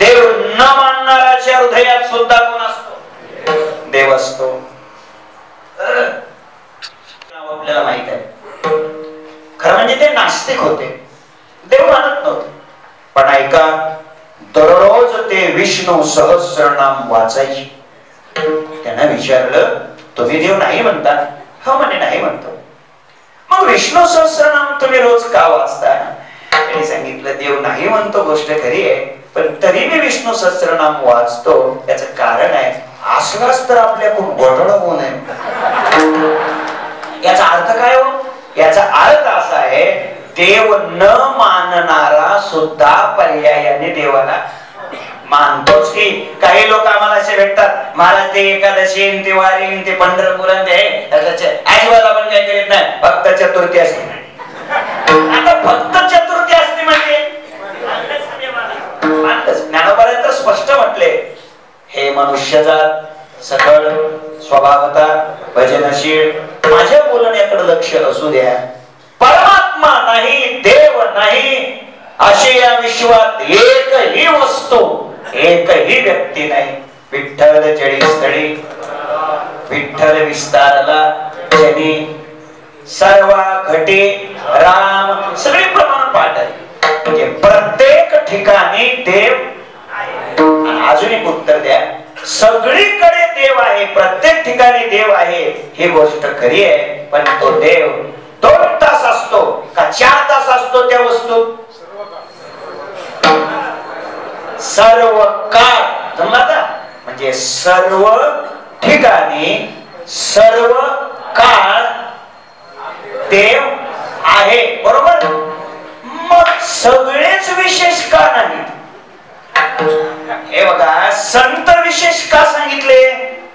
देव न मानणाराच्या हृदयात सुद्धा कोण असतो? देव असतो. आपल्याला माहित आहे, खरं म्हणजे ते नास्तिक होते, देव मानत नव्हते. पण ऐका, दररोज ते विष्णू सहस्रनाम वाचायचे. त्यांना विचारलं, तुम्ही देव नाही म्हणता? हा म्हणे नाही म्हणतो. मग विष्णू सहस्रनाम तुम्ही रोज का वाचता? त्यांनी सांगितलं, देव नाही म्हणतो गोष्ट खरी आहे, पण तरी मी विष्णू सहस्रनाम वाचतो. त्याचं कारण आहे, असलाच तर आपल्याकडून घोटाळा होऊ नये. याचा अर्थ काय हो? याचा अर्थ असा आहे, देव न मानणारा सुद्धा पर्यायाने देवाला मानतोच. की काही लोक आम्हाला असे भेटतात, महाराज ते एकादशी, ते वारी, ते पंढरपूर, आजीबाला पण काही करीत नाही, फक्त चतुर्थी असते. आता फक्त चतुर्थी असते म्हणजे ज्ञानोबाने तर स्पष्ट म्हटले, हे मनुष्यजात सकळ स्वभावता भजनशील, माझ्या बोलण्याकडे लक्ष असू द्या. परमात्मा नाही, देव नाही, अशी या विश्वात एकही वस्तू, एकही व्यक्ती नाही. विठ्ठल जळी स्थळी, विठ्ठल विस्तारला जनी, सर्वा घटे राम. सगळे प्रमाण पाठ आहे. म्हणजे प्रत्येक ठिकाणी देव. अजून एक उत्तर द्या, सगळीकडे देव आहे, प्रत्येक ठिकाणी देव आहे, ही गोष्ट खरी आहे. पण तो देव 2 तास असतो का 4 तास असतो त्या वस्तूत? सर्व काळ. जमला का? म्हणजे सर्व ठिकाणी सर्व काळ देव आहे, बरोबर. मग सगळेच विशेष का नाही? हे बघा, संत विशेष का सांगितले?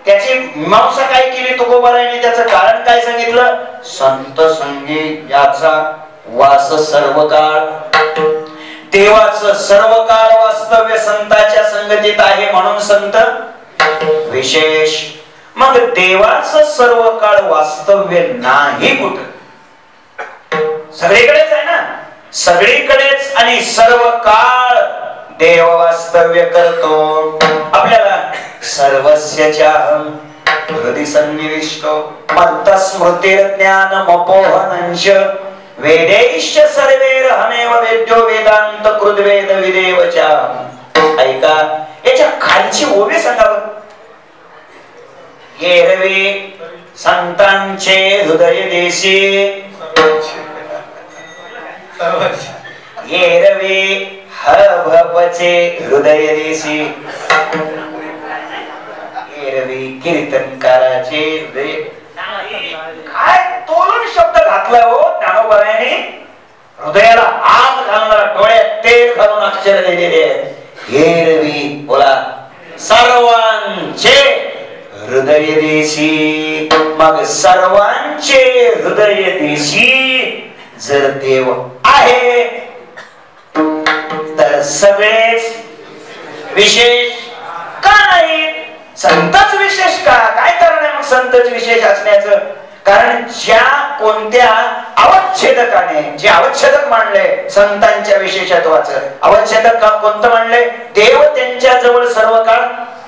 त्याची मीमांसा काय केली तुकोबारायाने? त्याचं कारण काय सांगितलं? संत संगी याचा वास सर्व काळ. देवाचं सर्व काळ वास्तव्य संतांच्या संगतीत आहे, म्हणून संत विशेष. मग देवाचं सर्व काळ वास्तव्य नाही कुठं? सगळीकडेच आहे ना, सगळीकडेच. आणि सर्व काळ देव वास्तव्य करतो. आपल्याला सर्वस्यचाहं हृदि सन्निविष्टो मत्त स्मृतिर्ज्ञानमपोहनंच वेदैश्च सर्वैरहमेव वेद्यो वेदांत कृद्वेद विदेवचा. ऐका, याच्या खालची ओवी सांगा बरं. एरवी संतांचे हृदय देशी, एरवी हभपचे हृदय देशी, एरवी कीर्तनकाराचे हृदय. काय तोलून शब्द घातला हो ज्ञानोबारायाने. हृदयाला आग घालणारा, डोळ्यात तेल घालून अक्षर लिहिलेले. एरवी बोला सर्वांचे हृदय देशी. मग सर्वांचे हृदय देशी जर देव आहे तर सगळेच विशेष का नाही? संतच विशेष का? काय कारण आहे मग संतच विशेष असण्याचं? कारण ज्या कोणत्या अवच्छेदकाने, जे अवच्छेदक मानले संतांच्या विशेषत्वाचं, अवच्छेदक कोणतं मानले? देव त्यांच्या जवळ सर्व काळ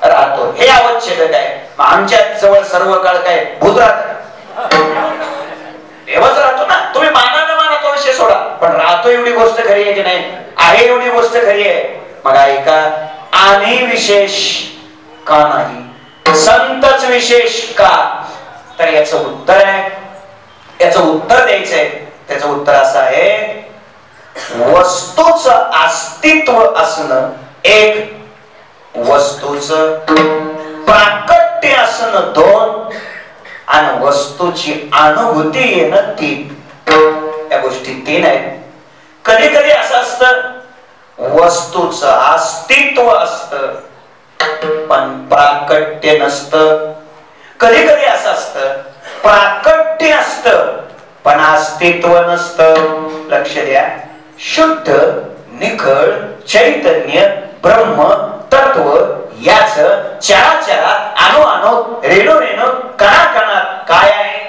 राहतो, हे अवच्छेदक आहे. आमच्या जवळ सर्व काळ काय भूत राहत? देवच राहतो ना. तुम्ही माना न माना तो विषय सोडा, पण राहतो एवढी गोष्ट खरी आहे की नाही? आहे एवढी गोष्ट खरी आहे. मग ऐका, आणि विशेष का नाही? संतच विशेष का? तर याचं उत्तर आहे, याचं उत्तर द्यायचंय. त्याचं उत्तर असं आहे, वस्तूचं अस्तित्व असणं एक, वस्तूचं प्राकट्य असणं दोन, आणि वस्तूची अनुभूती येणं तीन. या गोष्टी तीन आहेत. कधी कधी असं असतं, वस्तूचं अस्तित्व असतं पण प्राकट्य नसतं. कधी कधी असं असतं, प्राकट्य असतं पण अस्तित्व नसतं. लक्ष द्या, शुद्ध निखळ चैतन्य ब्रह्म तत्व याच चराचरात अणु रेणू रेणू कणा कणात काय आहे?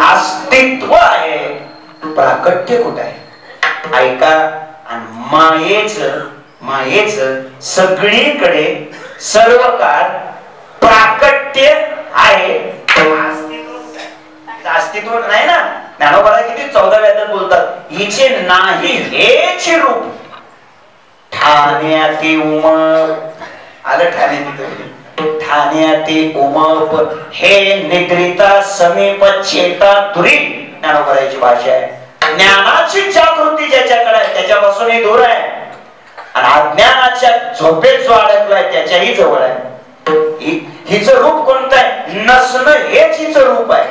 अस्तित्व आहे. प्राकट्य कुठं आहे? ऐका, आणि मायेच सगळीकडे सर्व काळ प्राकट्य आहे. अस्तित्व नाही ना. ज्ञानोबा किती 14व्या अध्यायात बोलतात, हिचे नाही हेच रूप ठाण्याती उमप. आलं ठाण्याती उमप हे निद्रिता समीप चेता दुरी. ज्ञानोबाची भाषा आहे. ज्ञानाची जागृती ज्याच्याकडे आहे त्याच्यापासूनही दूर आहे, आणि अज्ञानाच्या झोपेत जो अडकलाय त्याच्याही जवळ आहे. हिचं रूप कोणतं आहे? नसणं हेच हिचं रूप आहे.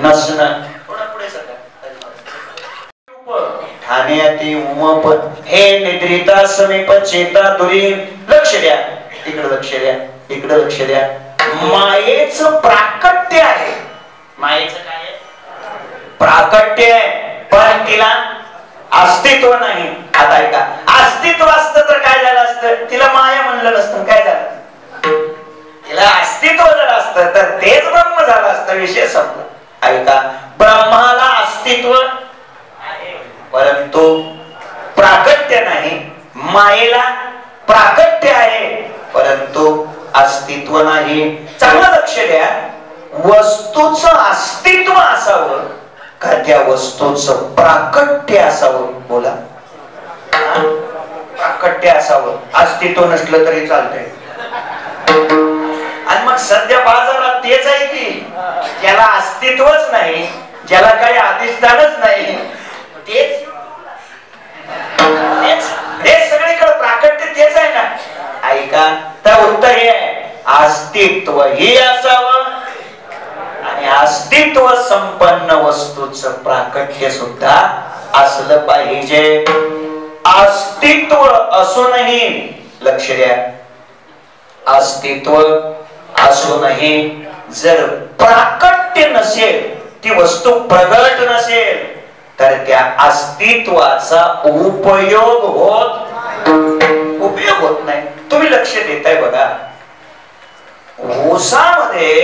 नसणं. ठाण्याती उमप हे निद्रिता समीप चेता दुरी. लक्ष द्या, इकडे लक्ष द्या, इकडे लक्ष द्या. मायेचं प्राकट्य आहे. मायेचं काय आहे? प्राकट्य आहे, पण तिला अस्तित्व नाही. आता ऐका, अस्तित्व असतं तर काय झालं असतं? तिला माया म्हणलं नसतं. काय झालं? तिला अस्तित्व जर असतं तर तेच ब्रह्म झालं असतं. विषय संपला. ऐका, ब्रह्माला अस्तित्व आहे परंतु प्राकट्य नाही. मायेला प्राकट्य आहे परंतु अस्तित्व नाही. चांगलं लक्ष द्या, वस्तूचं अस्तित्व असावं का त्या वस्तूचं प्राकट्य असावं? बोला. प्राकट्य असावं, अस्तित्व नसलं तरी चालतंय. आणि मग सध्या बाजारात तेच आहे की ज्याला अस्तित्वच नाही, ज्याला काही अधिष्ठानच नाही, तेच सगळीकडे प्राकट्य तेच आहे ना. ऐका, तर उत्तर हे आहे, अस्तित्व ही असावं आणि अस्तित्व संपन्न वस्तूचं प्राकट्य सुद्धा असलं पाहिजे. अस्तित्व असूनही, लक्ष द्या, अस्तित्व असूनही जर प्राकट्य नसेल, ती वस्तू प्रगट नसेल, तर त्या अस्तित्वाचा उपयोग होत नाही. तुम्ही लक्ष देताय बघा, ऊसामध्ये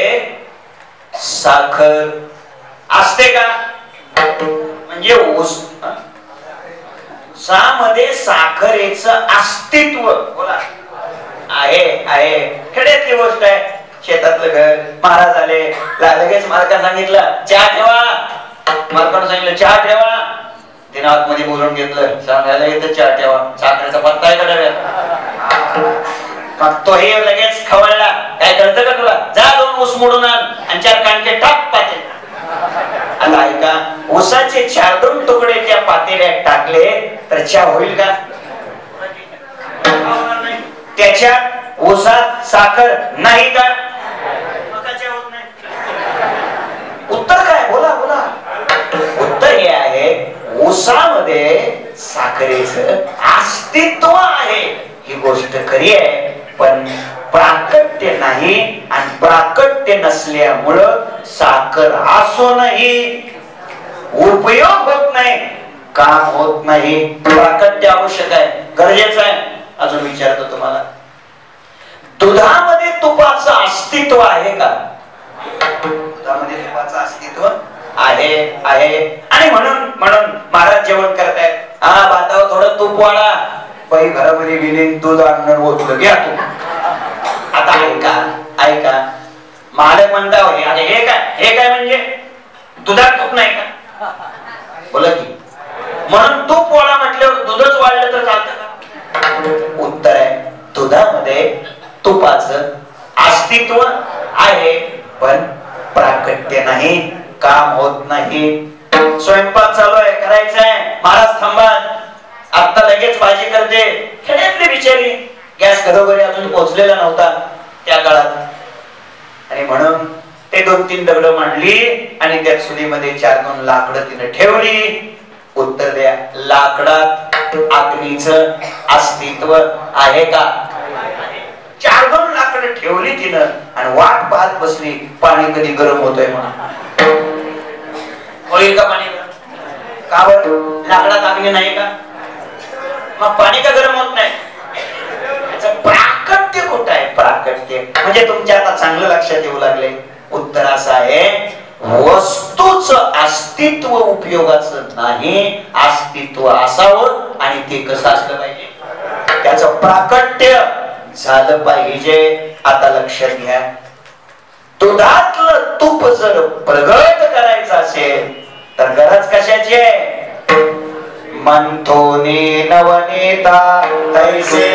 साखर असते का? म्हणजे ऊसामध्ये साखरेचं अस्तित्व बोला आहे. खेड्यातली गोष्ट आहे. शेतातलं घर, महाराज आले, लगेच मालकानं सांगितलं चहा ठेवा. मालकानं सांगितलं चहा ठेवा. दिनावत मध्ये बोलून घेतलं, सांगायला येतं चहा ठेवा. साखरेचा पत्ता आहे का डब्यात? तो हे लगेच खवळला. काय कळतं का तुला? जा 2 ऊस मोडून आण आणि 4 कांडके टाक पातेल्यात. आता ऐका, ऊसाचे 4-2 तुकडे त्या पातेल्यात टाकले तर चहा होईल का? त्याच्यात ऊसात साखर नाही का? उत्तर काय? बोला. उत्तर हे आहे, ऊसामध्ये साखरेचं अस्तित्व आहे, ही गोष्ट खरी आहे, पण प्राकट्य नाही. आणि प्राकट्य नसल्यामुळं साखर असूनही उपयोग होत नाही, काम होत नाही. प्राकट्य आवश्यक आहे, गरजेचं आहे. अजून विचारतो तुम्हाला, दुधामध्ये तुपाचं अस्तित्व आहे का? दुधामध्ये तुपाचं अस्तित्व आहे. आणि म्हणून महाराज जेवण करतायत, हा भातावर थोडं तूप वाढा. बाई घरामध्ये गेली, दूध आणून ओतलं, घ्या तू. आता ऐका, मालक म्हणता हे काय म्हणजे दुधात तूप नाही का? बोला की. म्हणून तूप वाढा म्हटल्यावर दूधच वाढलं तर चालतं का? उत्तर आहे, दुधामध्ये तुपाचं अस्तित्व आहे, पण प्राकट्य नाही, काम होत नाही. स्वयंपाक चालू आहे, करायचं आहे, महाराज थांबा, आता लगेच भाजी करते. खेड्यातली बिचारी, गॅस घरोघरी अजून पोहोचलेला नव्हता त्या काळात, आणि म्हणून ते 2-3 दगड मांडली आणि त्या चुलीमध्ये 4-2 लाकडं तिने ठेवली. उत्तर द्या, लाकडात अग्नीचं अस्तित्व आहे का? 4-2 लाकडं ठेवली तिनं आणि वाट पाहत बसली, पाणी कधी गरम होतोय म्हणून. होईल का पाणी? का बरं? लाकडात अग्नी नाही का? मग पाणी का गरम होत नाही? याचं प्राकट्य कुठं आहे? प्राकट्य म्हणजे तुमच्या आता चांगलं लक्षात येऊ लागले. उत्तर असं आहे, वस्तूचं अस्तित्व उपयोगाचं नाही, अस्तित्व असावं. आणि ते कसं असलं पाहिजे? त्याचं प्राकट्य झालं पाहिजे. आता लक्षात घ्या, दुधातलं तूप जर प्रगट करायचं असेल तर गरज कशाची आहे? मंथोनी नवनीता तैसे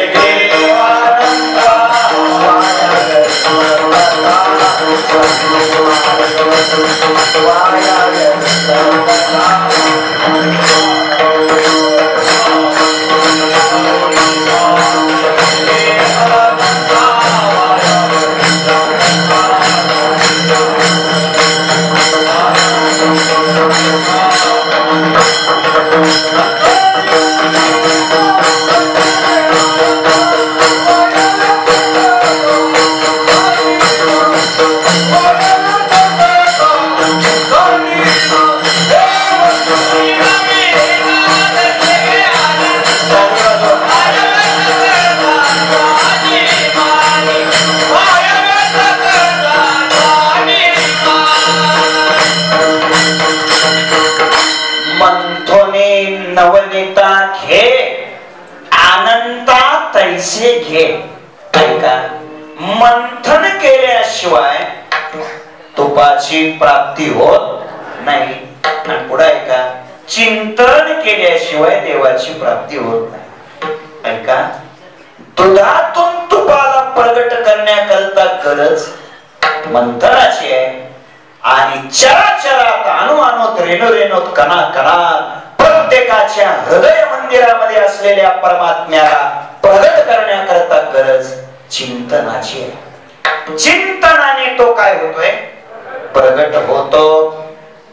नवनीता घे, अनंता तैसे घे. ऐका, मंथन केल्याशिवाय तुपाची प्राप्ती होत नाही. आणि पुढे ऐका, चिंतन केल्याशिवाय देवाची प्राप्ती होत नाही. ऐका, दुधातून तुपाला प्रगट करण्याकरता गरज मंथनाची आहे. आणि चराचरात अणुअणुत रेणुरेणुत कणाकणात प्रत्येकाच्या हृदय मंदिरामध्ये असलेल्या परमात्म्याला प्रगट करण्याकरता गरज चिंतनाची आहे. चिंतनाने तो काय होतोय? प्रगट होतो.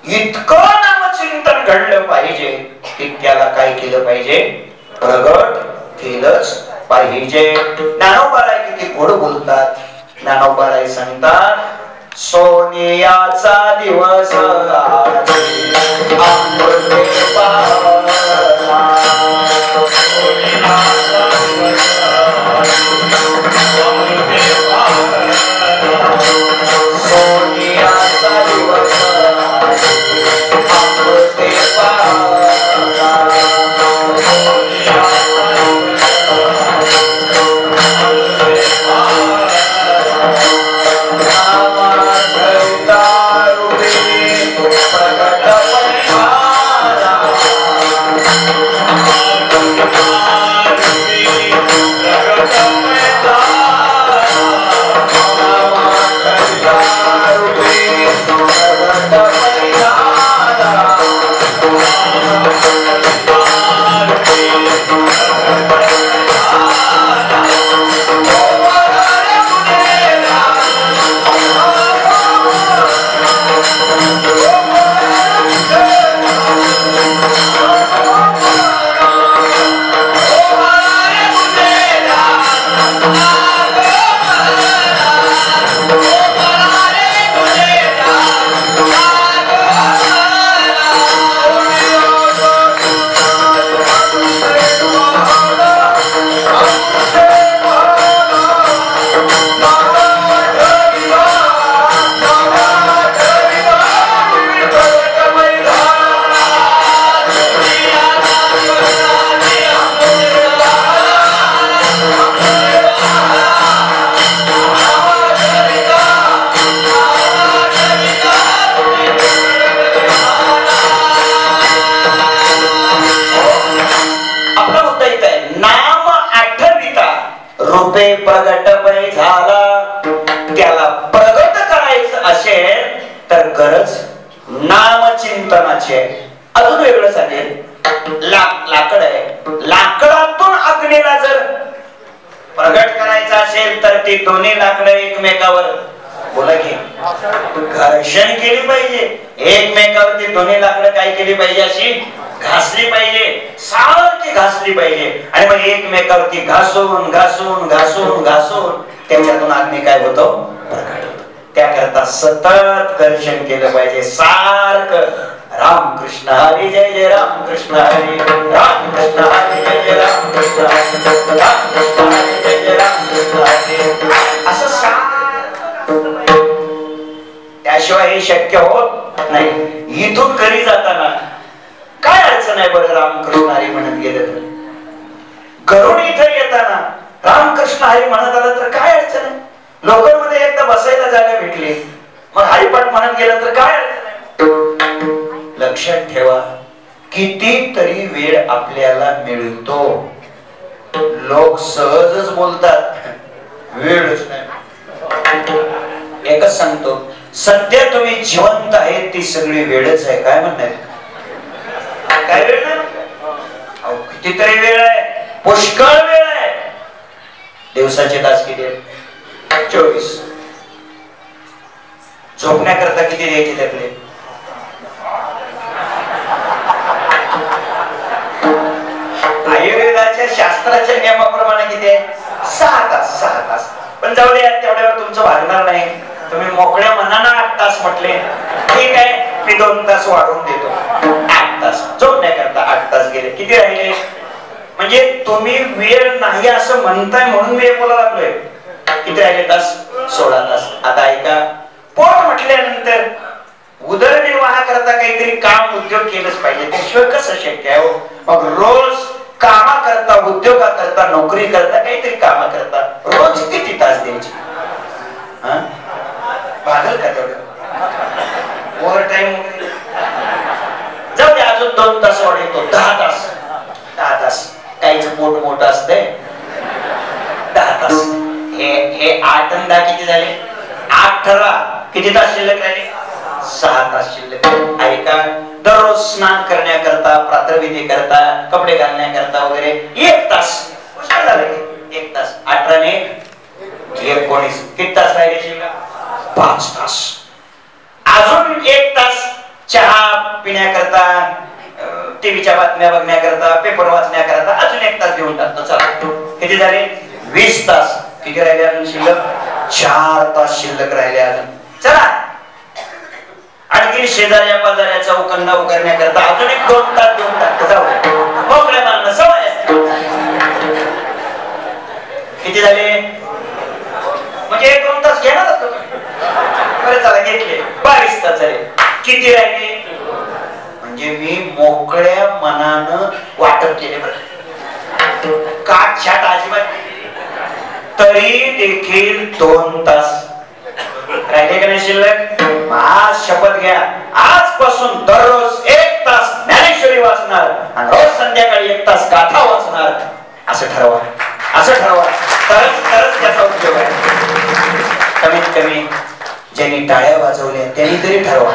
इतकं नामचिंतन घडलं पाहिजे की त्याला काय केलं पाहिजे, प्रगट केलंच पाहिजे. ज्ञानोबाराय किती गोड बोलतात. ज्ञानोबाराय सांगतात, सोनियाचा दिवस प्रगट पै झाला. त्याला प्रगट करायचं असेल तर गरज नामचिंतनाची आहे. अजून वेगळं सांगेल, लाकड आहे, लाकडातून अग्नीला जर प्रगट करायचं असेल तर ती दोन्ही लाकडं एकमेकावर बोला की घर्षण केली पाहिजे. एकमेकावरती दोन्ही लाकडं काय केली पाहिजे, अशी घासली पाहिजे, सारखी घासली पाहिजे. आणि मग एकमेकावरती घासून घासून घासून घासून त्याच्यातून अग्नी काय होतो, प्रगट होतो. त्याकरता सतत घर्षण केलं पाहिजे, सारखं. रामकृष्ण हरी जय जय रामकृष्ण हरी, रामकृष्ण हरी जय जय रामकृष्ण हरी, रामकृष्ण हरी जय जय रामकृष्ण हरी, असं त्याशिवाय हे शक्य होत नाही. इथून घरी जाताना काय अडचण आहे बरं रामकृष्ण हरी म्हणत गेलं तर? घरून इथे येताना रामकृष्ण हरी म्हणत आलं तर काय अडचण आहे? लोकांमध्ये एकदा बसायला जागा भेटली, मग हरिपाठ म्हणत गेलं तर काय अडचण आहे? लक्षात ठेवा, कितीतरी वेळ आपल्याला मिळतो. लोक सहजच बोलतात, वेळच नाही. एकच सांगतो, सध्या तुम्ही जिवंत आहे ती सगळी वेळच आहे. काय म्हणणार, काय वेळ नाही? कितीतरी वेळ आहे, पुष्कळ वेळ आहे. दिवसाचे तास किती आहेत? 24. झोपण्याकरता किती द्यायचे त्यातले? आयुर्वेदाच्या शास्त्राच्या नियमाप्रमाणे किती आहे? 6 तास. 6 तास. पण जाऊ द्या, तेवढ्यावर तुमचं भागणार नाही. तुम्ही मोकळ्या मनानं 8 तास म्हटले, ठीक आहे, मी 2 तास वाढवून देतो. 8 तास झोपण्याकरता 8 तास गेले. किती राहिले? म्हणजे तुम्ही वेळ नाही असं म्हणताय म्हणून मी बोला लागलोय. किती राहिले तास? 16 तास. आता ऐका, पोट म्हटल्यानंतर उदरनिर्वाह करता काहीतरी काम उद्योग केलंच पाहिजे. त्याशिवाय कसं शक्य आहे? मग रोज कामा करता, उद्योगा करता, नोकरी करता, काहीतरी कामा करता रोज किती तास द्यायचे? भागल का तेवढं? ओव्हर टाइम जाऊ दे, अजून 2 तास वाढवतो. 10 तास. 10 तास. काहीच पोट मोठं असतंय. 10 तास. हे 8 आणि 10 किती झाले? 18. किती तास शिल्लक राहिले? 6 तास शिल्लक. ऐका, दररोज स्नान करण्याकरता, प्रातर्विधी करता, कपडे घालण्याकरता वगैरे 1 तास. पुष्कळ झालं की 1 तास. 18 ने 19. किती तास राहिले शिल्लक? 5 तास. टीव्हीच्या बातम्या बघण्याकरता, पेपर वाचण्याकरता अजून 1 तास देऊन टाकतो. चला, किती झाले? 20 तास. किती राहिले अजून शिल्लक? 4 तास शिल्लक राहिले अजून. चला, आणखी शेजाऱ्या पाजाऱ्याचा उकंडा उकरण्याकरता अजून 1-2 तास देऊन टाकतो. जाऊ, मोकळ्या मानणं सवय असते. किती झाले? म्हणजे 1-2 तास घेणार असतो. बरं, चला घेतले. 22 तास झाले. किती राहिले? म्हणजे मी मोकळ्या मनानं वाटप केले. बरं, काट छाट अजिबात, तरी देखील 2 तास राहिले का नाही शिल्लक? आज शपथ घ्या, आजपासून दररोज 1 तास ज्ञानेश्वरी वाचणार आणि रोज संध्याकाळी 1 तास गाथा वाचणार. असं ठरवा, असं ठरवा. तरच त्याचा उपयोग आहे. कमीत कमी ज्यांनी टाळ्या वाजवल्या त्यांनी तरी ठरवा.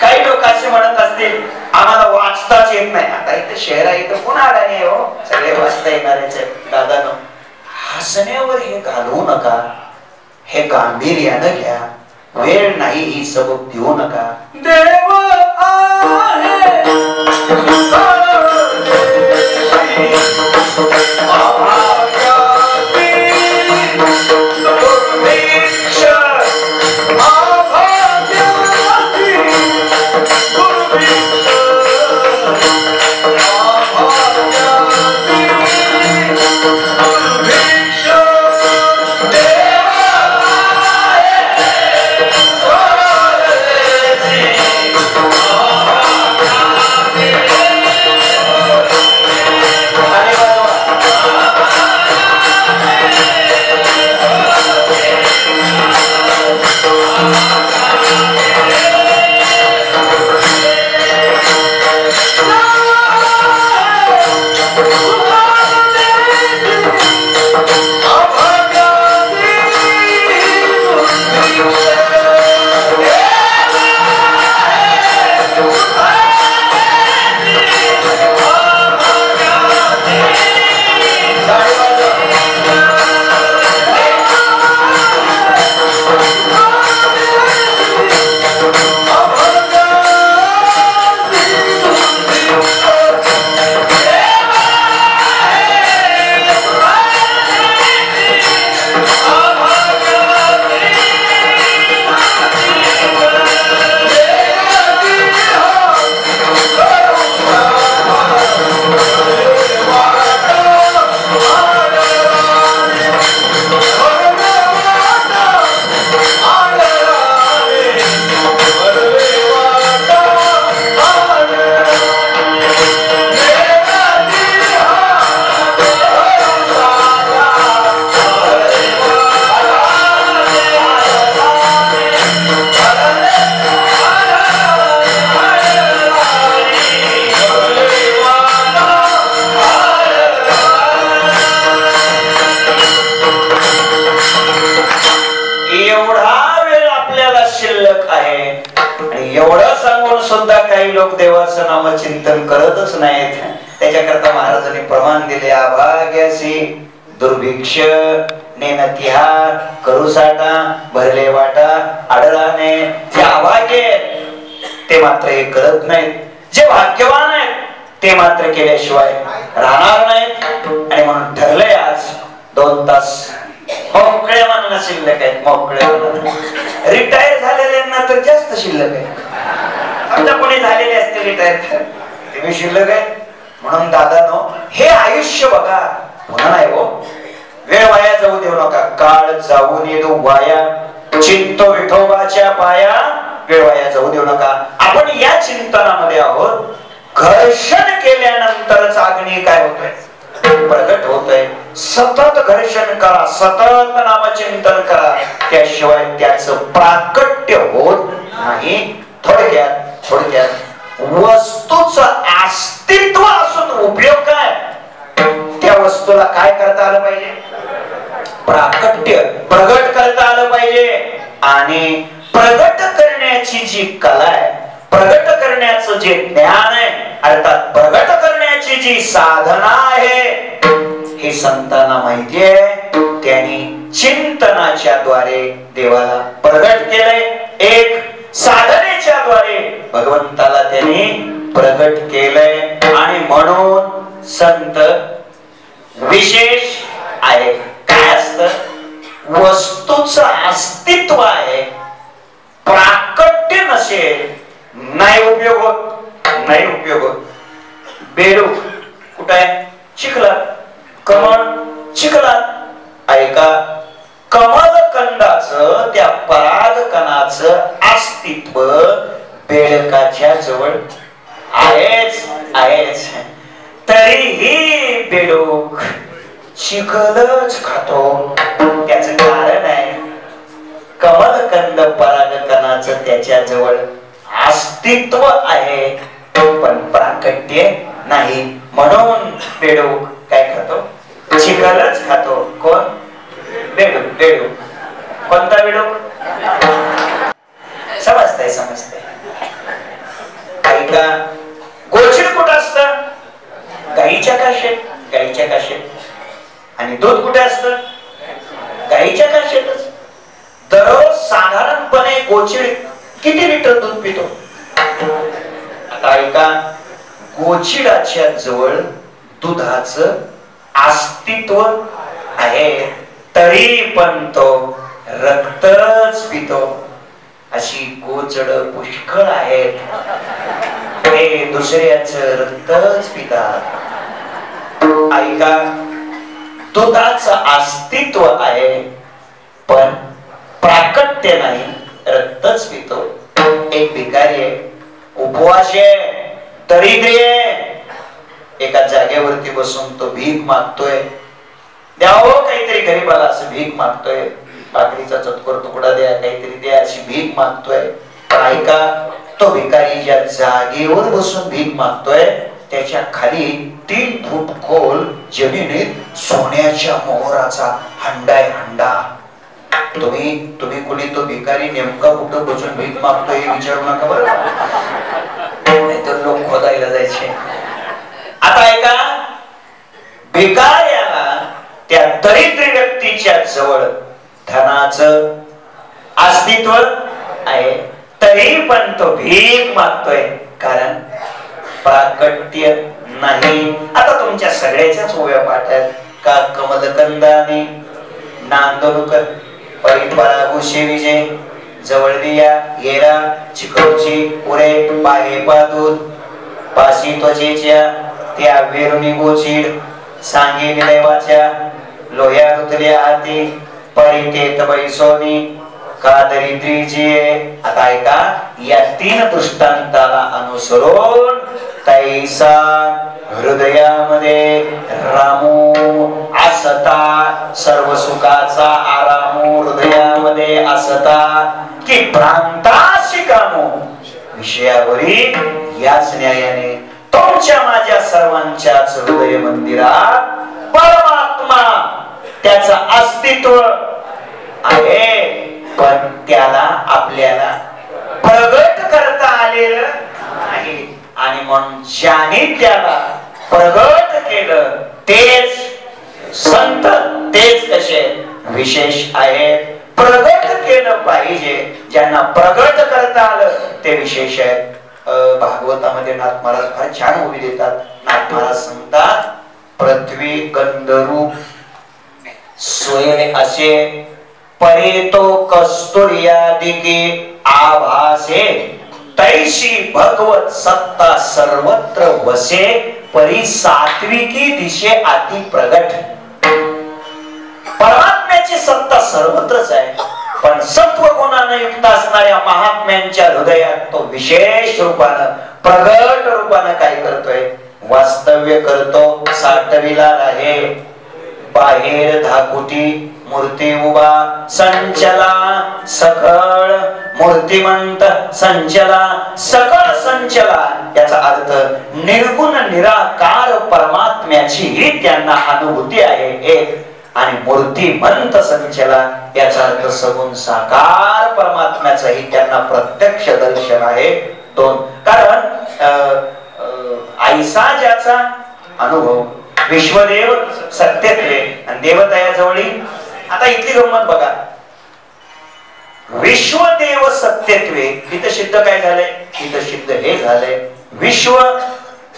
काही लोक असे म्हणत असतील, आम्हाला वाचताच येत नाही. आता इथं शहर आहे, इथं पुन्हा अडाणी आहे हो, सगळे वाचता येणारेच आहे. दादानो, हसण्यावर हे घालवू नका, हे गांभीर्यानं घ्या. वेळ नाही ही सबब देऊ नका. देव आहे देवाचं नाम चिंतन करतच नाहीत. त्याच्याकरता महाराजांनी प्रमाण दिले, अभाग्यासी दुर्भिक्ष नेनतिहार करू साठा भरले वाटा आडराने. जे अभाग्य ते मात्र हे करत नाहीत, जे भाग्यवान आहेत ते मात्र केल्याशिवाय राहणार नाहीत. आणि म्हणून ठरलंय आज 2 तास मोकळ्या मनानं शिल्लक आहेत. मोकळ्या मनानं रिटायर झालेल्यांना तर जास्त शिल्लक आहे. आता कोणी झालेले असते रिटायर, ते मी शिल्लक आहे. म्हणून दादानो, हे आयुष्य बघा, पुन्हा नाही हो. वेळ वाया जाऊ देऊ नका. काळ जाऊन येतो वाया, चिंतो विठोबाच्या पाया. वेळ वाया जाऊ देऊ नका. आपण या चिंतनामध्ये आहोत. घर्षण केल्यानंतरच अग्नी काय होतोय? प्रगट होतोय. सतत घर्षण करा, सतत नामचिंतन करा, त्याशिवाय त्याचं प्राकट्य होत नाही. थोडक्यात वस्तूचं अस्तित्व असून उपयोग काय? त्या वस्तूला काय करता आलं पाहिजे? प्राकट्य, प्रगट करता आलं पाहिजे. आणि प्रगट करण्याची जी कला आहे, प्रगट करण्याचं जे ज्ञान आहे, अर्थात प्रगट करण्याची जी साधना आहे, हे संतांना माहिती आहे. त्यांनी चिंतनाच्या द्वारे देवाला प्रगट केलंय. एक साधनेच्या द्वारे भगवंताला त्यांनी प्रगट केलंय. आणि म्हणून संत विशेष आहे. काय असतं? वस्तूचं अस्तित्व आहे, प्राकट्य नसेल नाही उपयोग होत, नाही उपयोग होत. बेडूक कुठं आहे? चिखलात. कमळ चिखलात. ऐका, कमलकंदाचं त्या परागकणाचं अस्तित्व बेडकाच्या जवळ आहेच आहेच. तरीही बेडूक चिखलच खातो. त्याचं कारण आहे कमलकंद परागकणाचं त्याच्या जवळ अस्तित्व आहे, पण प्राकट्य नाही. म्हणून बेडूक काय खातो? चिखलच खातो. कोण? बेडूक. बेडूक कोणता बेडूक? समजतंय समजतंय. ऐका, गोचिड कुठं असतं? गाईच्या काशेत. गाईच्या काशेत. आणि दूध कुठे असतं? गाईच्या काशेतच. दररोज साधारणपणे गोचिड किती लिटर दूध पितो? आता ऐका, गोचिडाच्या जवळ दुधाचं अस्तित्व आहे, तरी पण तो रक्तच पितो. अशी गोचड पुष्कळ आहेत, ते दुसऱ्याचं रक्तच पितात. ऐका, दुधाचं अस्तित्व आहे पण प्राकट्य नाही, रक्तच पितो. एक भिकारी आहे, उपवास आहे, दरिद्री आहे, एका जागेवरती बसून तो भीक मागतोय. द्यावं काहीतरी गरीबाला असं भीक मागतोय. भाकरीचा चतकोर तुकडा द्या, काहीतरी द्या अशी भीक मागतोय. पण ऐका, तो भिकारी ज्या जागेवर बसून भीक मागतोय त्याच्या खाली 3 फूट खोल जमिनीत सोन्याच्या मोहराचा हंडा आहे, हंडा. तुम्ही कुणी तो भिकारी नेमका कुठं बसून भीक मागतोय हे विचारू नका बरं, नाहीतर लोक खोदायला जायचे. आता ऐका, भिकाऱ्याला त्या दरिद्र व्यक्तीच्या जवळ धनाचं अस्तित्व आहे, तरी पण तो भीक मागतोय, कारण प्राकट्य नाही. आता तुमच्या सगळ्याच्याच ओव्या पाठ आहेत का? कमलकंदाने नांदोनुकर परिपाळा गुशे विजय जवळ दिया येरा चिखलची पुरे पाहे पादूत पाशी त्वचेच्या त्या वेरुनी गोचिड सांगे विदैवाच्या लोह्या रुतल्या हाती परितेत बैसोनी का दरिद्रीची. आता ऐका, या 3 दृष्टांताला अनुसरून तैसा हृदयामध्ये रामू असता, सर्व सुखाचा आरामू हृदयामध्ये असता, की भ्रांताशी कामो विषयावरील याच न्यायाने तुमच्या माझ्या सर्वांच्याच हृदय मंदिरात परमात्मा त्याचं अस्तित्व आहे, पण त्याला आपल्याला प्रगट करता आलेलं नाही. आणि म्हणून ज्याने त्याला प्रगट केलं तेच संत, तेच कसे विशेष आहेत. प्रगट केलं पाहिजे, ज्यांना प्रगट करता आलं ते विशेष आहेत. भागवतामध्ये नाथ महाराज फार छान उभी देतात. नाथ महाराज सांगतात, पृथ्वी गंधरूप स्वयं असे परेतो कस्तुर्यादिके आभासे तैशी भगवत सत्ता सर्वत्र वसे परी सात्विकी दिशे अति प्रगट. परमात्म्याची सत्ता सर्वत्रच आहे, पण सत्व गुणाने युक्त असणाऱ्या महात्म्यांच्या हृदयात तो विशेष रूपानं प्रगट रूपानं काय करतोय? वास्तव्य करतो. साठविला आहे बाहेर धाकुटी मूर्ती उभा संचला सकळ मूर्तिमंत संचला सकळ संचला. याचा अर्थ निर्गुण निराकार परमात्म्याची ही त्यांना अनुभूती आहे एक, आणि मूर्तिमंत संचला याचा अर्थ सगुण साकार परमात्म्याचाही त्यांना प्रत्यक्ष दर्शन आहे. 2. कारण ऐसा ज्याचा अनुभव विश्वदेव सत्यत्वे आणि देवतया जवळी. आता इथली गंमत बघा, विश्वदेव सत्यत्वे, इथं सिद्ध काय झालंय? इथं सिद्ध हे झालंय,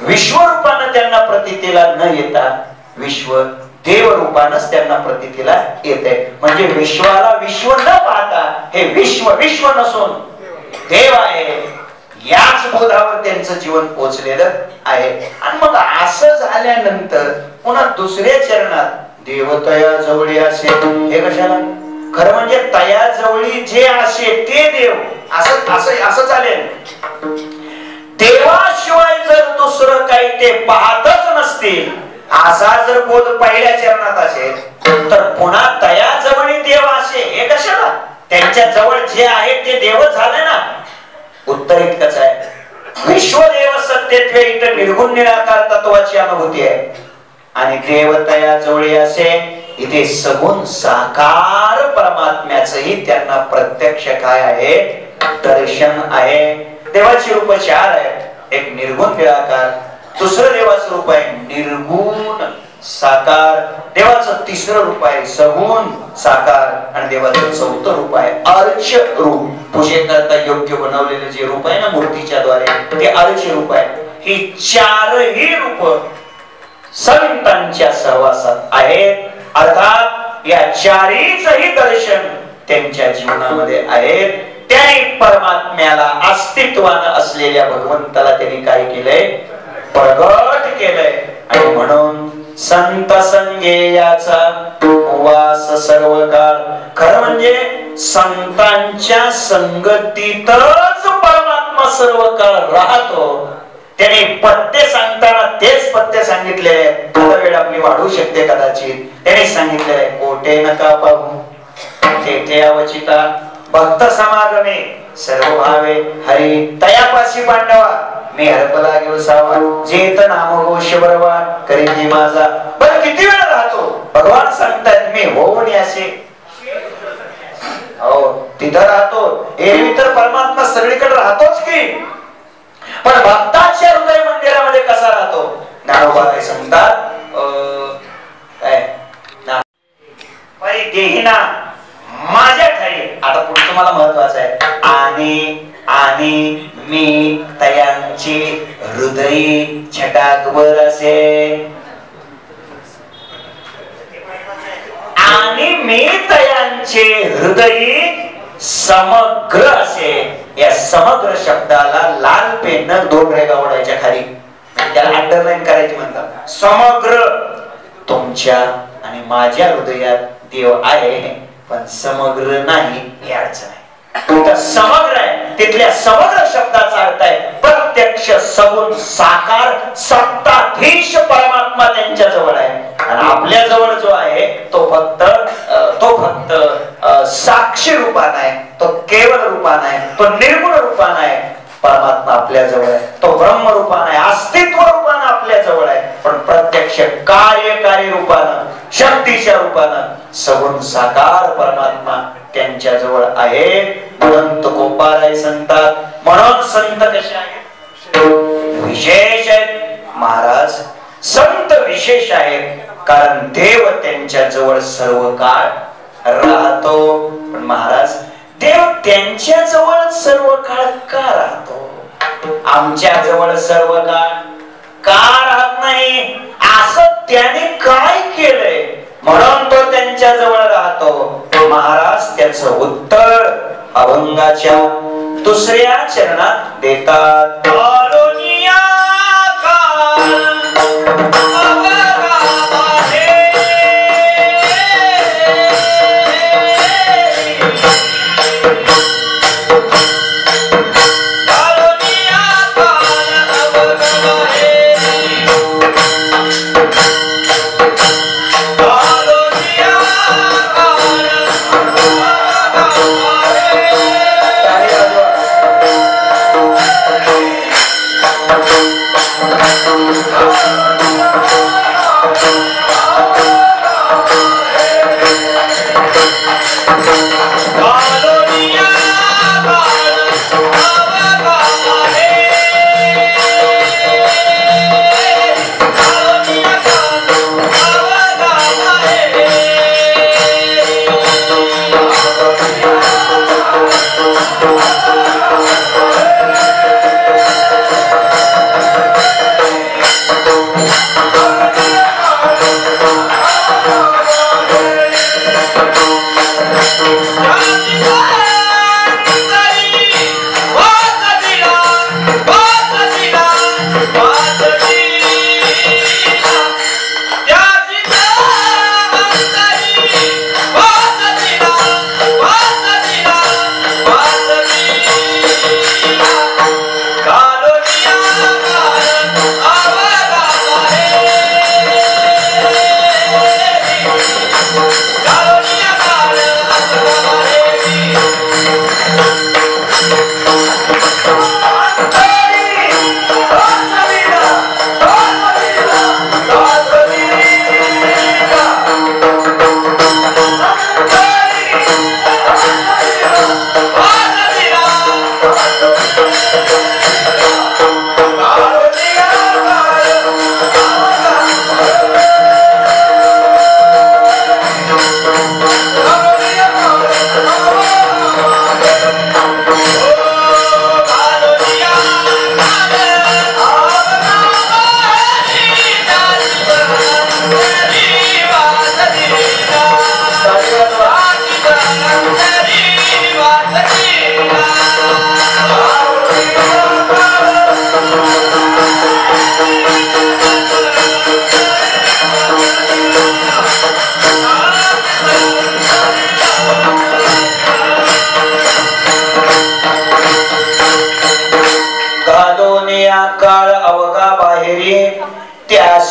विश्वरूपानं त्यांना प्रतीतीला न येता विश्व देव रूपानच त्यांना प्रतीतीला येते. म्हणजे विश्वाला विश्व न पाहता हे विश्व नसून देव आहे, याच बोधावर त्यांचं जीवन पोचलेलं आहे. आणि मग असं झाल्यानंतर पुन्हा दुसऱ्या चरणात देवतया जवळी असे, हे कशाला? खरं म्हणजे तया जवळी जे असे ते देव, असं चालेल. देवाशिवाय जर दुसरं काही ते पाहतच नसतील, असा जर बोध पहिल्या चरणात असेल, तर पुन्हा तया जवळी देव असे, हे कशाला? त्यांच्या जवळ जे आहे ते देवच झाले ना. उत्तर इतकंच आहे, विश्वदेव सत्यत्वे इथं निर्गुण निराकार तत्वाची अनुभूती आहे. आणि देवतया जवळी असे, इथे सगुण साकार परमात्म्याचंही त्यांना प्रत्यक्ष काय आहे? दर्शन आहे. देवाची रूप चार आहे, एक निर्गुण निराकार, दुसरं देवाचं रूप आहे निर्गुण साकार, देवाचं तिसरं रूप आहे सगुण साकार, आणि देवाचं चौथं रूप आहे अर्च रूप. पूजेकरता योग्य बनवलेलं जे रूप आहे ना मूर्तीच्या द्वारे, ते अर्च रूप आहे. ही चारही रूप संतांच्या सहवासात आहेत. अर्थात या चारीचही दर्शन त्यांच्या जीवनामध्ये आहेत. त्यांनी परमात्म्याला अस्तित्वानं असलेल्या भगवंताला त्यांनी काय केलंय? प्रगट केलंय. आणि म्हणून संत संगेयाचा वास सर्व काळ. खरं म्हणजे संतांच्या संगतीतच परमात्मा सर्व काळ राहतो. त्याने पत्ते सांगताना तेच पत्ते सांगितले. आता वेळ आपली वाढू शकते कदाचित. त्याने सांगितले कोठे नका पाहू तेथे अवचिता, भक्त समागमे सर्व भावे हरी, तयापाशी पांडवा मी हरपला घेऊ सावा, जेत नाम घोष बरवा करी माझा. बरं किती वेळ राहतो? भगवान सांगतात मी होऊन असे, हो तिथं राहतो. एरवी तर परमात्मा सगळीकडे राहतोच की, पण भक्ताच्या हृदय मंदिरामध्ये कसा राहतो? ज्ञानोबा काय सांगतात, काय देहिना माझ्या ठाई. आता पुढचं मला महत्वाचं आहे, आणि मी तयांचे हृदय छटाकवर असे, आणि मी तयांचे हृदय समग्र असे. या समग्र शब्दाला लाल पेन 2 रेगा ओढायच्या खाली, त्याला अंडरलाईन करायची म्हणतात. समग्र तुमच्या आणि माझ्या हृदयात देव आहे, पण समग्र नाही ही अडचण आहे. समग्र आहे, तिथल्या समग्र शब्दाचा अर्थ आहे प्रत्यक्ष सगुण साकार सत्ताधीश परमात्मा त्यांच्या जवळ आहे. आणि आपल्या जवळ जो आहे तो फक्त साक्षी रूपान आहे, तो केवळ रूपान आहे, तो निर्गुण रूपान आहे. परमात्मा आपल्या जवळ आहे, तो ब्रह्म रूपान आहे, अस्तित्व रूपान आपल्या जवळ आहे. पण प्रत्यक्ष कार्यकारी रूपानं, शक्तीच्या रूपानं सगुण साकार परमात्मा त्यांच्या जवळ आहे. म्हणून तुकोबाराय संतात. म्हणून संत कसे आहेत? विशेष आहेत. महाराज संत विशेष आहेत, कारण देव त्यांच्या जवळ सर्व काळ राहतो. पण महाराज देव त्यांच्या जवळ सर्व काळ का राहतो? आमच्या जवळ सर्व काळ का राहत नाही? असं त्याने काय केलंय म्हणून तो त्यांच्या जवळ राहतो? महाराज त्याचं उत्तर अभंगाच्या 2ऱ्या चरणात देतात.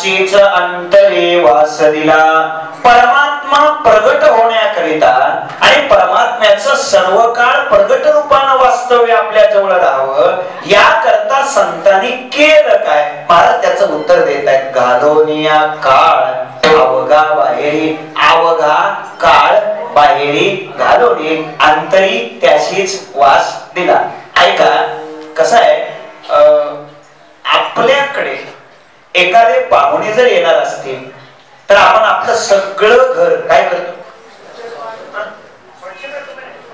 त्याचीच अंतरे वास दिला. परमात्मा प्रगट होण्याकरिता आणि परमात्म्याचं सर्व काळ प्रगट रूपानं वास्तव्य आपल्या जवळ राहावं याकरता संतांनी केलं काय? महाराज त्याचं उत्तर देत आहेत. घालोनिया काळ अवघा बाहेरी, अवघा काळ बाहेरी घालोनी अंतरी त्याशीच वास दिला. ऐका कसं आहे, आपल्याकडे एखादे पाहुणे जर येणार असतील तर आपण आपलं सगळं घर काय करतो?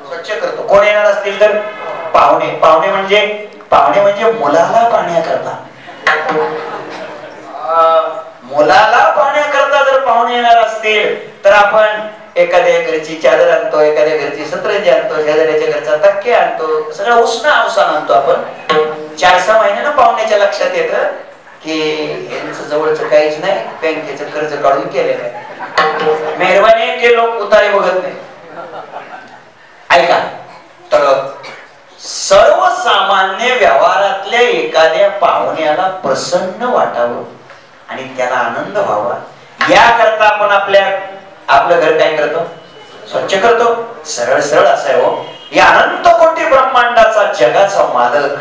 स्वच्छ करतो. कोण येणार असतील तर पाहुणे. पाहुणे म्हणजे मुलाला पाहण्याकरता, मुलाला पाहण्याकरता जर पाहुणे येणार असतील तर आपण एखाद्या घरची चादर आणतो, एखाद्या घरची सतरंजी आणतो, शेजाऱ्याच्या घरचा तक्के आणतो, सगळं उष्ण अवसान आणतो आपण. 4-6 महिन्यानं पाहुण्याच्या लक्षात येतं की यांचं जवळचं काहीच नाही, बँकेचं कर्ज काढून केलेलं आहे. मेहरबानी ते लोक उतारे बघत नाही. ऐका, तर सर्वसामान्य व्यवहारातल्या एखाद्या पाहुण्याला प्रसन्न वाटावं आणि त्याला आनंद व्हावा याकरता आपण आपलं घर काय करतो? स्वच्छ करतो. सरळ सरळ असं हो, या अनंत कोटी ब्रह्मांडाचा जगाचा मालक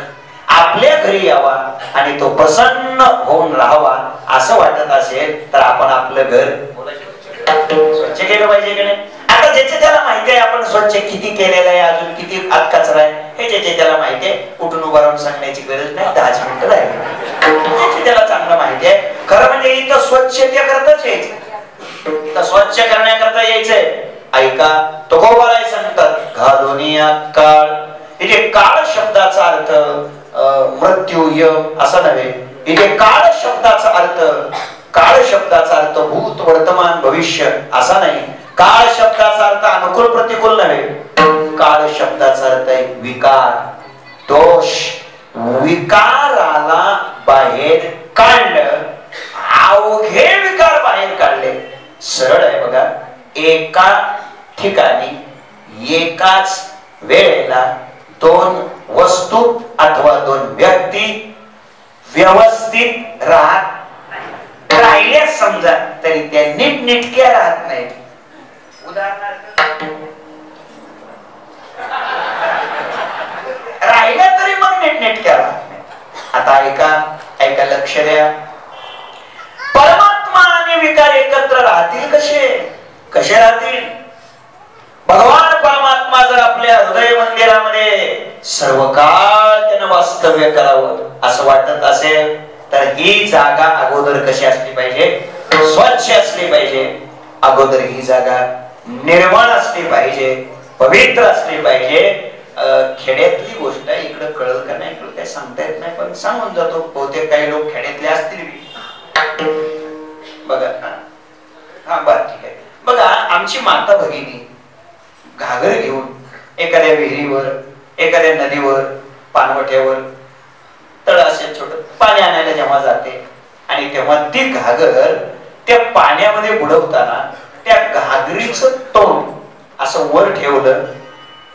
आपल्या घरी यावा आणि तो प्रसन्न होऊन राहावा असं वाटत असेल तर आपण आपलं घर स्वच्छ केलं पाहिजे की नाही? आता ज्याचे त्याला माहिती आहे आपण स्वच्छ किती केलेलं आहे, अजून किती आत कचरा आहे, हे ज्याचे त्याला माहिती आहे. उठून उभा राहून सांगण्याची गरज नाही. 10 मिनिटं राहिले, ज्याचे त्याला चांगलं माहिती आहे. खरं म्हणजे इथं स्वच्छतेकरताच यायचं, तर स्वच्छ करण्याकरता यायचंय. ऐका, तो गोबाराय सांगतात घालोनिया काळ. इथे काळ शब्दाचा अर्थ मृत्यू यम असा नव्हे. इथे काळ शब्दाचा अर्थ भूत वर्तमान भविष्य असा नाही. काळ शब्दाचा अर्थ अनुकूल प्रतिकूल नव्हे. काळ शब्दाचा अर्थ आहे विकार, दोष. विकाराला बाहेर काढलं, अवघे विकार बाहेर काढले. सरळ आहे बघा, एका ठिकाणी एकाच वेळेला 2 वस्तू अथवा 2 व्यक्ती व्यवस्थित राहिल्या समजा तरी त्या नीटनेटक्या राहत नाहीत. उदाहरणार्थ राहिल्या तरी मग नीटनेटक्या राहत नाही. आता ऐका लक्ष द्या. परमात्मा आणि विकार एकत्र राहतील कसे राहतील? भगवान परमात्मा जर आपल्या हृदय मंदिरामध्ये सर्व काळ त्यानं वास्तव्य करावं असं वाटत असेल तर ही जागा अगोदर कशी असली पाहिजे? स्वच्छ असली पाहिजे. अगोदर ही जागा निर्मळ असली पाहिजे, पवित्र असली पाहिजे. खेड्यातली गोष्ट आहे, इकडं कळल का नाही इकडं काही सांगता येत नाही, पण सांगून जातो. बहुतेक काही लोक खेड्यातले असतील बघा. हा बरं ठीक आहे. बघा, आमची माता भगिनी घागर घेऊन एखाद्या विहिरीवर, एखाद्या नदीवर, पाणवठ्यावर, तळ असेल छोट, पाणी आणायला जेव्हा जाते आणि तेव्हा ती घागर त्या पाण्यामध्ये बुडवताना त्या घागरीचं तोंड असं वर ठेवलं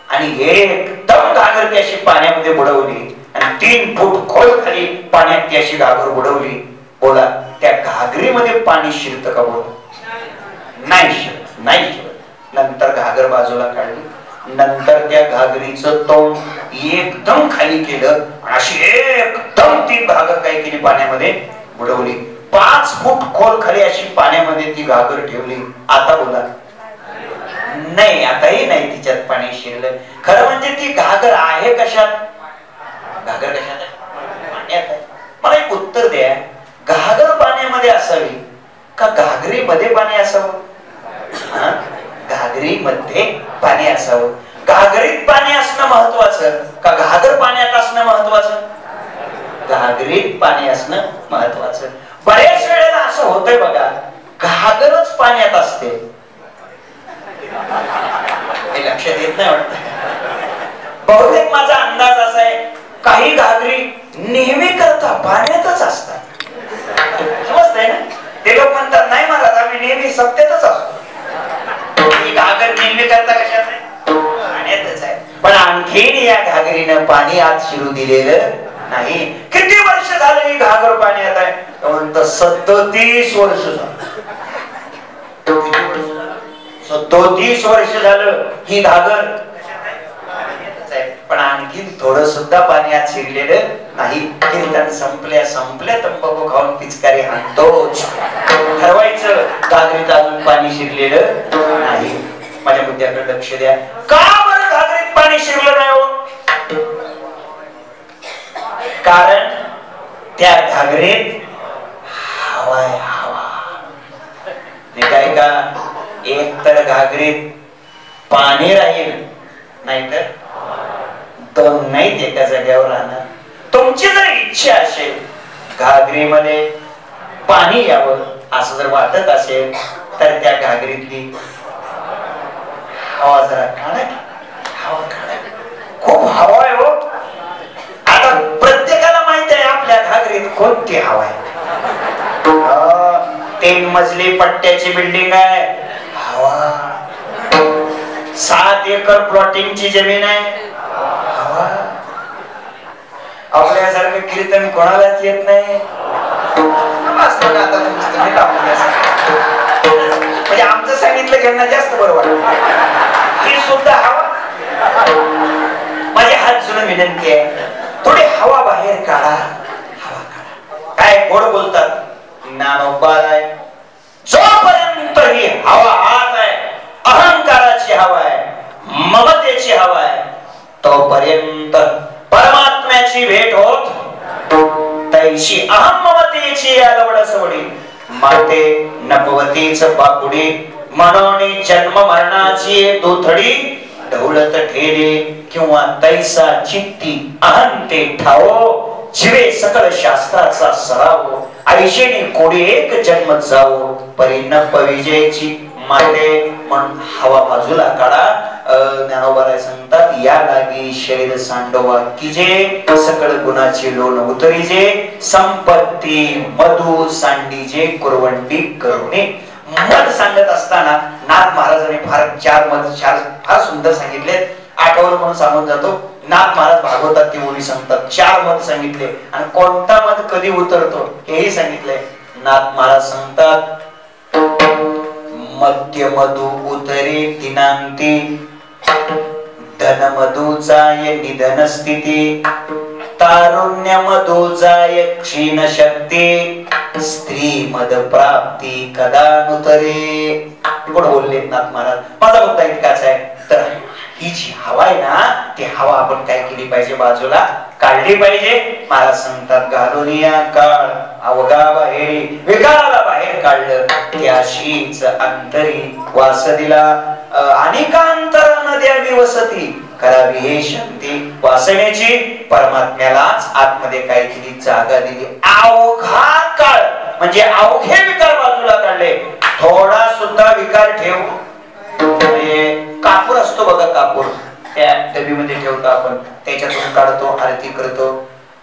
आणि एकदम घागर ती अशी पाण्यामध्ये बुडवली आणि 3 फूट खोल खाली पाण्यात ती अशी घागर बुडवली. बोला, त्या घागरीमध्ये पाणी शिरतं का? बोला, नाही शिरत, नाही शिरत. नंतर घागर बाजूला काढली, नंतर त्या घागरीचं तोंड एकदम खाली केलं, अशी एकदम ती घागर काय केली पाण्यामध्ये बुडवली. 5 फूट खोल खाली अशी पाण्यामध्ये ती घागर ठेवली. आता बोला, नाही, आताही नाही तिच्यात पाणी शिरलं. खरं म्हणजे ती घागर आहे कशात? घागर कशात आहे? पाण्यात आहे. मला एक उत्तर द्या, घागर पाण्यामध्ये असावी का घागरीमध्ये पाणी असावं? घागरीमध्ये पाणी असावं. घागरीत पाणी असणं महत्वाचं का घागर पाण्यात असणं महत्वाचं? घागरीत पाणी असणं महत्वाचं. बऱ्याच वेळेला असं होतंय बघा, घागरच पाण्यात असते, हे लक्षात येत नाही वाटत. बहुतेक माझा अंदाज असा आहे, काही घागरी नेहमी करता पाण्यातच असतात. समजतंय ना? ते लोक म्हणतात नाही महाराज आम्ही नेहमी सत्तेतच असतो. ही घागर नेहमी करता कशात नाही? पाण्यातच आहे. पण आणखीन या घागरीनं पाणी आत शिरू दिलेलं नाही. किती वर्ष झालं ही घागर पाण्यात आहे? म्हणतं 37 वर्ष झालं. 37 वर्ष झालं ही घागर. पण आणखी थोडं सुद्धा पाणी आत शिरलेलं नाही. कीर्तन संपल्या तंबाखू खाऊन पिचकारी आणतोच. ठरवायचं घागरीत अजून पाणी शिरलेलं नाही. माझ्या मुद्द्याकडे लक्ष द्या. का बरं घागरीत पाणी शिरलं नाही हो? कारण त्या घागरीत हवा आहे, हवा. नाही काय का? एक तर घागरीत पाणी राहील, नाहीतर दोन नाहीत एका जागेवर राहणार. तुमची जर इच्छा असेल घागरीमध्ये पाणी यावं असं जर वाटत असेल तर त्या घागरीतली हवा जरा काढा. हवा काढा. खूप हवा आहे हो. आता प्रत्येकाला माहित आहे आपल्या घागरीत कोणती हवा आहे. 3 मजली पट्ट्याची बिल्डिंग आहे, हवा. 7 एकर प्लॉटिंगची जमीन आहे, हवा. आपल्यासारखं कीर्तन कोणालाच येत नाही. म्हणजे आमचं सांगितलं त्यांना जास्त बरं वाटत. ही सुद्धा हवा. माझी हात जुनं विनंती आहे, थोडी हवा बाहेर काढा. हवा काढा. काय गोड बोलतात ज्ञानोबा आहे. जोपर्यंत ही हवा आत आहे, अहंकाराची हवा आहे, ममतेची हवा आहे, तोपर्यंत परमात्म्याची भेट होत तैशी अहम ममतेची आलवड सवडी. माते नपवतीच पापुडी म्हणून जन्म मरणाची दुथडी ढवळत ठेले किंवा तैसा चित्ती अहंते ठावो. जीवे सकळ शास्त्राचा सराव ऐशेने कोडी एक जन्म जावो. परिणप विजयची माते म्हणून हवा बाजूला काढा. ज्ञानोबा सांगतात, या लागी शरीर सांडोवा किजे सकळ गुणाची लोण उतरीजे. संपत्ती मधु सांडीजे कुरवंडी करुणे. मध सांगत असताना नाथ महाराजांनी फार सुंदर सांगितले. आठवलं म्हणून सांगून जातो. नाथ महाराज भागवतात ती ओळी सांगतात. 4 मध सांगितले आणि कोणता मध कधी उतरतो हेही सांगितलंय. नाथ महाराज सांगतात, मध्य मधु उतरे दिनांती धन मधु जाय निधन स्थिती. तारुण्य मधु जाय क्षीण शक्ती. स्त्री मद प्राप्ती कदा नुतरे. कोण बोलले नाथ महाराज? माझा मुद्दा इतकाच आहे. तर ही जी हवा आहे ना, ती हवा आपण काय केली पाहिजे? बाजूला काढली पाहिजे. महाराज सांगतात, घालूनिया काळ अवघा बाहेरी. विकाराला बाहेर काढलं त्याशीच अंतरी वास दिला. अनेकांतर नद्यावी वसती करावी हे शांती. वासनेची परमात्म्यालाच आतमध्ये काय केली? जागा दिली. अवघा काळ म्हणजे अवघे विकार बाजूला काढले. थोडा सुद्धा विकार ठेवू. कापूर असतो बघा, कापूर त्या डबीमध्ये ठेवतो आपण, त्याच्यातून काढतो, आरती करतो.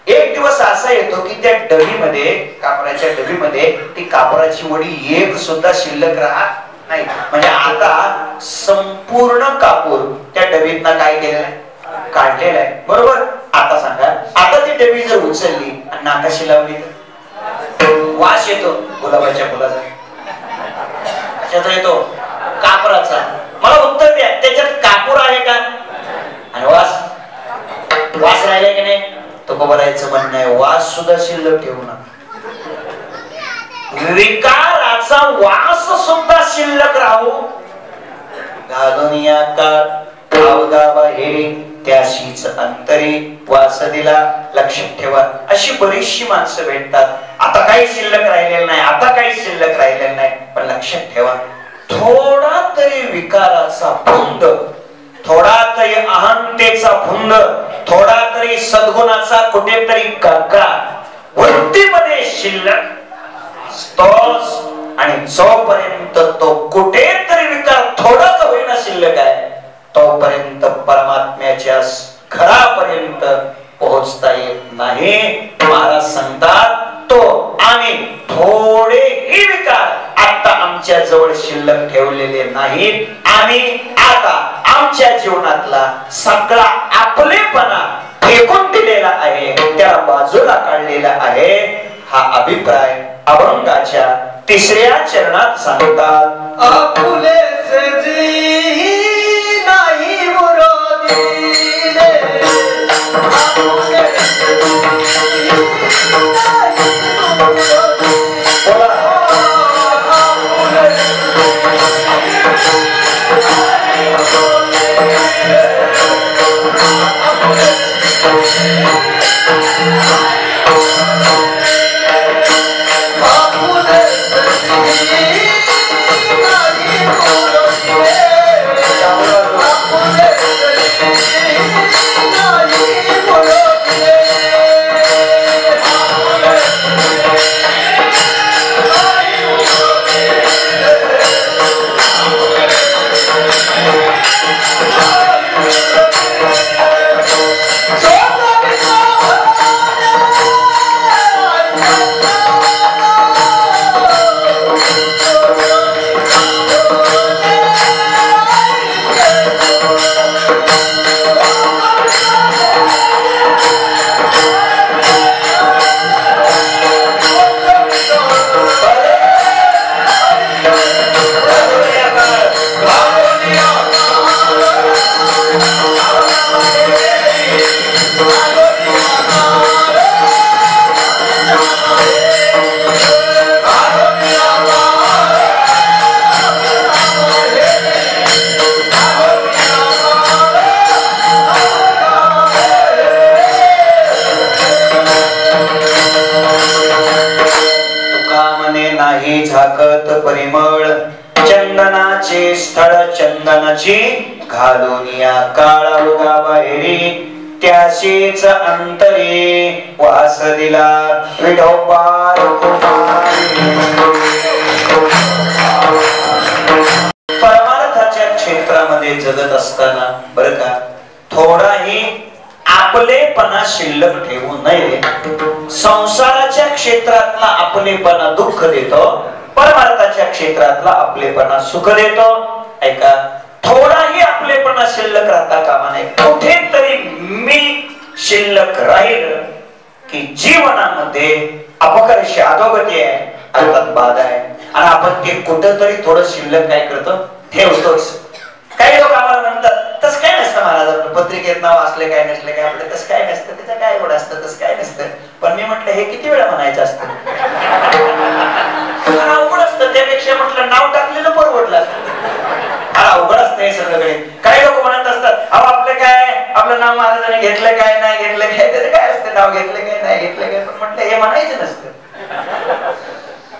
एक दिवस असा येतो की त्या डबीमध्ये, कापराच्या डबीमध्ये ती कापराची वडी एक सुद्धा शिल्लक राहत नाही. म्हणजे आता संपूर्ण कापूर त्या डबीतनं काय केलेलं आहे? काढलेला आहे. बरोबर? आता सांगा, आता ती डबी जर उचलली आणि नाकाशी लावली तर वास येतो गुलाबाच्या फुलाचा. कशाचा येतो? कापराचा. मला उत्तर द्या, त्याच्यात कापूर आहे का? आणि वास राहिला की नाही? तो बघायचं म्हणणं आहे, वास सुद्धा शिल्लक ठेवू नका. विकाराचा वास सुद्धा शिल्लक राहू. घालून या काळ अवघा बाहेरी त्याशीच अंतरी वास दिला. लक्षात ठेवा, अशी बरीचशी माणसं भेटतात. आता काही शिल्लक राहिलेलं नाही, आता काही शिल्लक राहिलेलं नाही. पण लक्षात ठेवा, थोडा तरी विकाराचा फुंद, थोडा तरी अहंतेचा फुंद, थोडा तरी सद्गुणाचा कुठेतरी काका वृत्तीमध्ये शिल्लक असतोच. आणि जोपर्यंत तो कुठेतरी विकार थोडाच होईना शिल्लक आहे, तोपर्यंत परमात्म्याच्या घरापर्यंत पोहोचता येत नाही. महाराज सांगतात, तो आम्ही थोडेही विकार आता आमच्या जवळ शिल्लक ठेवलेले नाहीत. आम्ही आता आमच्या जीवनातला सगळा आपलेपणा फेकून दिलेला आहे, त्याला बाजूला काढलेला आहे. हा अभिप्राय अभंगाच्या 3ऱ्या चरणात सांगतात. आपुले सजी नाही मुरादीने, आपुले सजी नाही मुरादीने, आपुले झाकत परिमळ, चंदनाचे स्थळ चंदनाची घालून या काळा बाहेरी, त्याशीच अंतरी वास दिला विठोबा परमार्थाच्या क्षेत्रामध्ये जगत असताना बरं का, थोडाही आपलेपणा शिल्लक ठेवू नये. संसाराच्या क्षेत्रातला आपलेपणा दुःख देतो, परमार्थाच्या क्षेत्रातला आपलेपणा सुख देतो. ऐका, थोडाही आपलेपणा शिल्लक राहता कामा नये. कुठेतरी मी शिल्लक राहील की जीवनामध्ये अपकर्ष अधोगती आहे, अर्थात बाधा आहे. आणि आपण ते कुठंतरी थोडं शिल्लक काय करतो, ठेवतोच. काही लोक आम्हाला म्हणतात तस काय नसतं महाराज, पत्रिकेत नाव असले काय नसले काय, आपलं तस काय नसतं, त्याचं काय एवढं असतं, तस काय नसतं. पण मी म्हटलं हे किती वेळा म्हणायचं असतं, अवघड असतं. त्यापेक्षा म्हटलं नाव टाकलेलं परवडलं असतं. अवघड असतं हे सगळं. काही लोक म्हणत असतात अहो आपलं काय, आपलं नाव महाराजांनी घेतलं काय नाही घेतलं काय, त्याचं काय असतं, नाव घेतलं काय नाही घेतलं काय. पण म्हटलं हे म्हणायचं नसतं.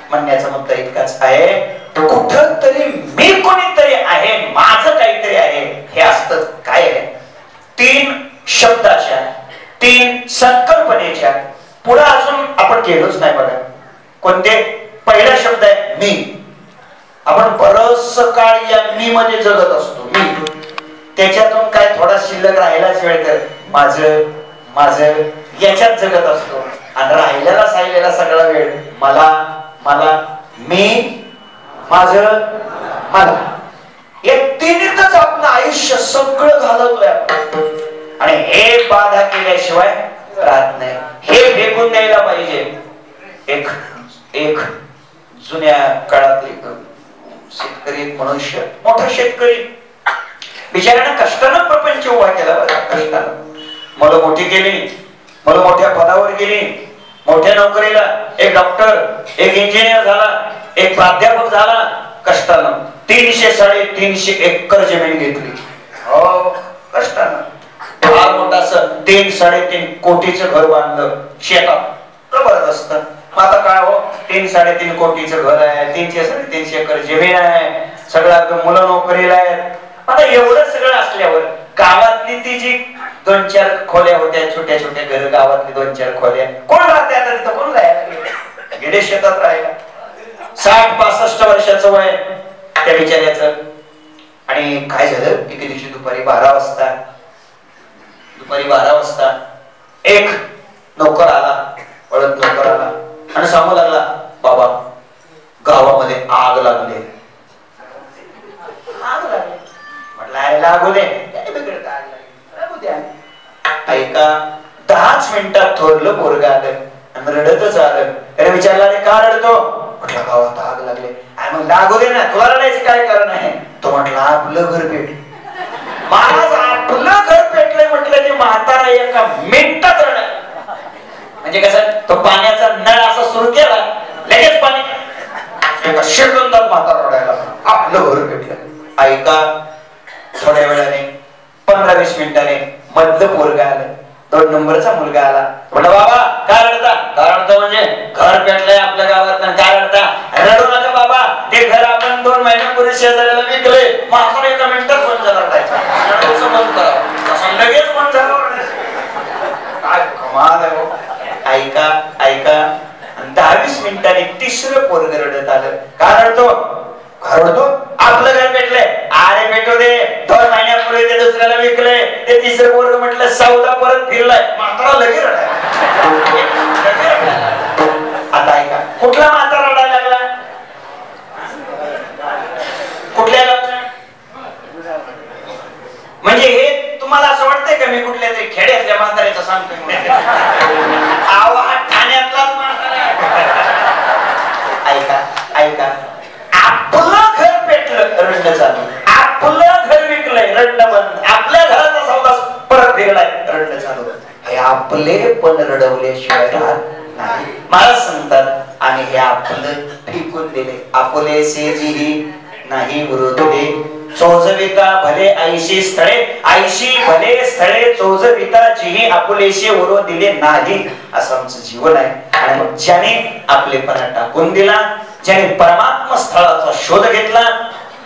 म्हणण्याचा मुद्दा इतकाच आहे, कुठंतरी मी कोणीतरी आहे, माझं काहीतरी आहे हे असतं. काय आहे, 3 शब्दाच्या 3 संकल्पनेच्या पुढे अजून आपण गेलोच नाही बघा. कोणते? पहिला शब्द आहे मी. आपण बरच काळ या मी मध्ये जगत असतो. मी, त्याच्यातून काय थोडा शिल्लक राहिलाच वेळ तर माझं माझं याच्यात जगत असतो. आणि राहिलेला साहिलेला सगळा वेळ मला मला मी माझं मला, या तिन्हीतच आपलं आयुष्य सगळं घालवतोय आपण. आणि हे बाधा केल्याशिवाय राहत नाही. हे फेकून द्यायला पाहिजे. एक एक जुन्या काळातले शेतकरी मनुष्य, मोठा शेतकरी, बिचाऱ्यानं कष्टानं प्रपंच उभा केला बघा. कष्टानं मला मोठी केली, मला मोठ्या पदावर गेली, मोठ्या नोकरीला, एक डॉक्टर, एक इंजिनियर झाला, एक प्राध्यापक झाला. कष्टानं 300-350 एकर जमीन घेतली. हो, कष्टानं फार मोठा 3-3.5 कोटीचं घर बांधलं शेतात. जबरदस्त. आता काय हो, 3-3.5 कोटीचं घर आहे, 300-350 एकर जमीन आहे, सगळं मुलं नोकरीला आहेत. आता एवढं सगळं असल्यावर गावातली ती जी 2-4 खोल्या होत्या, छोट्या छोट्या घर, गावातली 2-4 खोल्या, कोण राहते आता तिथं? कोण राहायला गेले? शेतात राहायला. 60-65 वर्षाचं वय त्या बिचाऱ्याचं. आणि काय झालं, एके दिवशी दुपारी 12 वाजता एक नोकर आला, पळत नोकर आला आणि सांगू लागला, बाबा गावामध्ये आग लागली. आग लागली म्हटलं, लागू दे, लागू द्या. ऐका, ऐका 10च मिनिटात थोरलं पोरग आलं आणि रडतच आलं. त्याने विचारलं अरे का रडतो? म्हटलं गावात आग लागले. आणि मग लागू दे ना, तुला रडायचं काय कारण आहे? तो म्हटलं आपलं घर पेटलं. महाराज आपलं घर पेटलंय म्हटलं की म्हातारा एका मिनिटात रडला. म्हणजे कसं, तो पाण्याचा नळ असा सुरू केला लगेच पाणी एका सेकंदात म्हातारा रडायला. आपलं घर पेटलं. ऐका थोड्या वेळाने 15-20 मिनिटाने मधलं पोरग आलं. 2 नंबरचा मुलगा आला. म्हटलं बाबा काय रडता? काय रडतो म्हणजे घर पेटलंय आपल्या गावात. काय रडता? रडू नका बाबा, ते घर आपण 2 महिन्यापूर्वी शेजाऱ्याला विकले. म्हातारा एका मिनिटात बंद झाला रडायचा. बंद करा लगेच बंद झालं. काय कमाल आहे. ऐका ऐका 10-20 मिनिटांनी तिसरं पोरग रडत आलं. का रडतो? रडतो आपलं घर पेटलंय. अरे पेटू दे, 2 महिन्यापूर्वी ते दुसऱ्याला विकलंय. ते तिसरं पोरग म्हटलं सौदा परत फिरलाय. म्हातारा लगेच रडायला. आता ऐका कुठला म्हातारा रडायला लागला? कुठल्या गावचा? म्हणजे हे तुम्हाला असं वाटतंय का मी कुठल्या तरी खेड्यातल्या म्हाताऱ्याचं सांगतोय? ठाण्यातलाच म्हातारा. ऐका ऐका आपलं घर पेटलं रडणं चालू. आपलं घर विकलंय रडणं बंद. आपल्या घराचा सौदा परत फिरलाय रडणं चालू. हे आपले पण रडवल्याशिवाय राहत नाही. मला सांगतात आणि हे आपलं फेकून दिले. आपुलेसे जी नाही उरवले चोजविता भले ऐशी स्थळे. ऐशी भले स्थळे चोजविता जी आपुलेसे उरव दिले नाही. असं आमचं जीवन आहे. आणि मग ज्याने आपलेपणा टाकून दिला, ज्याने परमात्मा स्थळाचा शोध घेतला,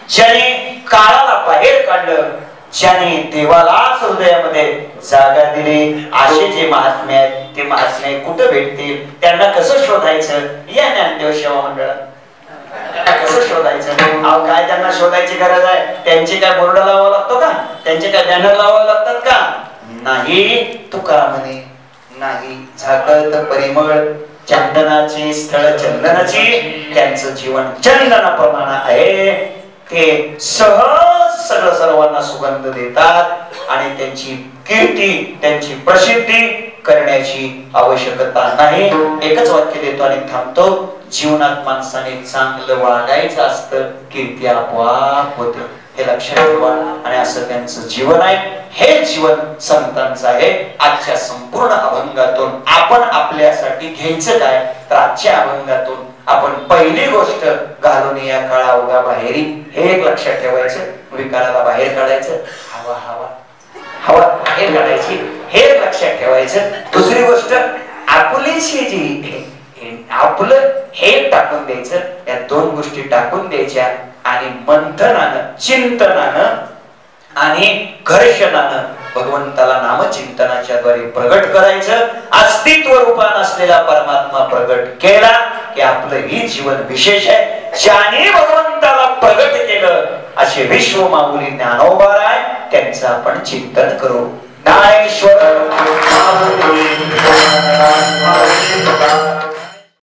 ज्याने काळाला बाहेर काढलं, ज्याने देवालाच हृदयामध्ये जागा दिली, असे जे महात्मे आहेत ते महात्मे कुठं भेटतील? त्यांना कसं शोधायचं? या ज्ञानदेव सेवा मंडळात कसं शोधायचं? काय त्यांना शोधायची गरज आहे? त्यांचे काय बोर्ड लावावा लागतो का? त्यांचे काय बॅनर लावावे लागतात का? नाही. तुका म्हणे नाही. झाकत परिमळ चंदनाची स्थळ चंदनाची. त्यांचं जीवन चंदनाप्रमाणे आहे. ते सहज सगळं सर्वांना सुगंध देतात आणि त्यांची कीर्ती, त्यांची प्रसिद्धी करण्याची आवश्यकता नाही. एकच वाक्य देतो आणि थांबतो. जीवनात माणसाने चांगलं वागायचं असतं, कीर्ती आपोआप होते. हे लक्षात ठेवा. आणि असं त्यांचं जीवन आहे. हे जीवन संतांचं आहे. आजच्या संपूर्ण अभंगातून आपण आपल्यासाठी घ्यायचं काय? तर आजच्या अभंगातून आपण पहिली गोष्ट घालून या काळा उगा बाहेरी, हे एक लक्षात ठेवायचं. विकाराला बाहेर काढायचं. हवा हवा हवा बाहेर काढायची, हे लक्षात ठेवायचं. दुसरी गोष्ट आपुलेशी जी आपलं हे टाकून द्यायचं. या 2 गोष्टी टाकून द्यायच्या आणि मंथनानं, चिंतनानं आणि घर्षणानं भगवंताला नामचिंतनाच्या द्वारे प्रगट करायचं. अस्तित्व रूपान असलेला परमात्मा प्रगट केला की आपलं ही जीवन विशेष आहे. ज्याने भगवंताला प्रगट केलं असे विश्व माऊली ज्ञानोबा आहे, त्यांचं आपण चिंतन करू.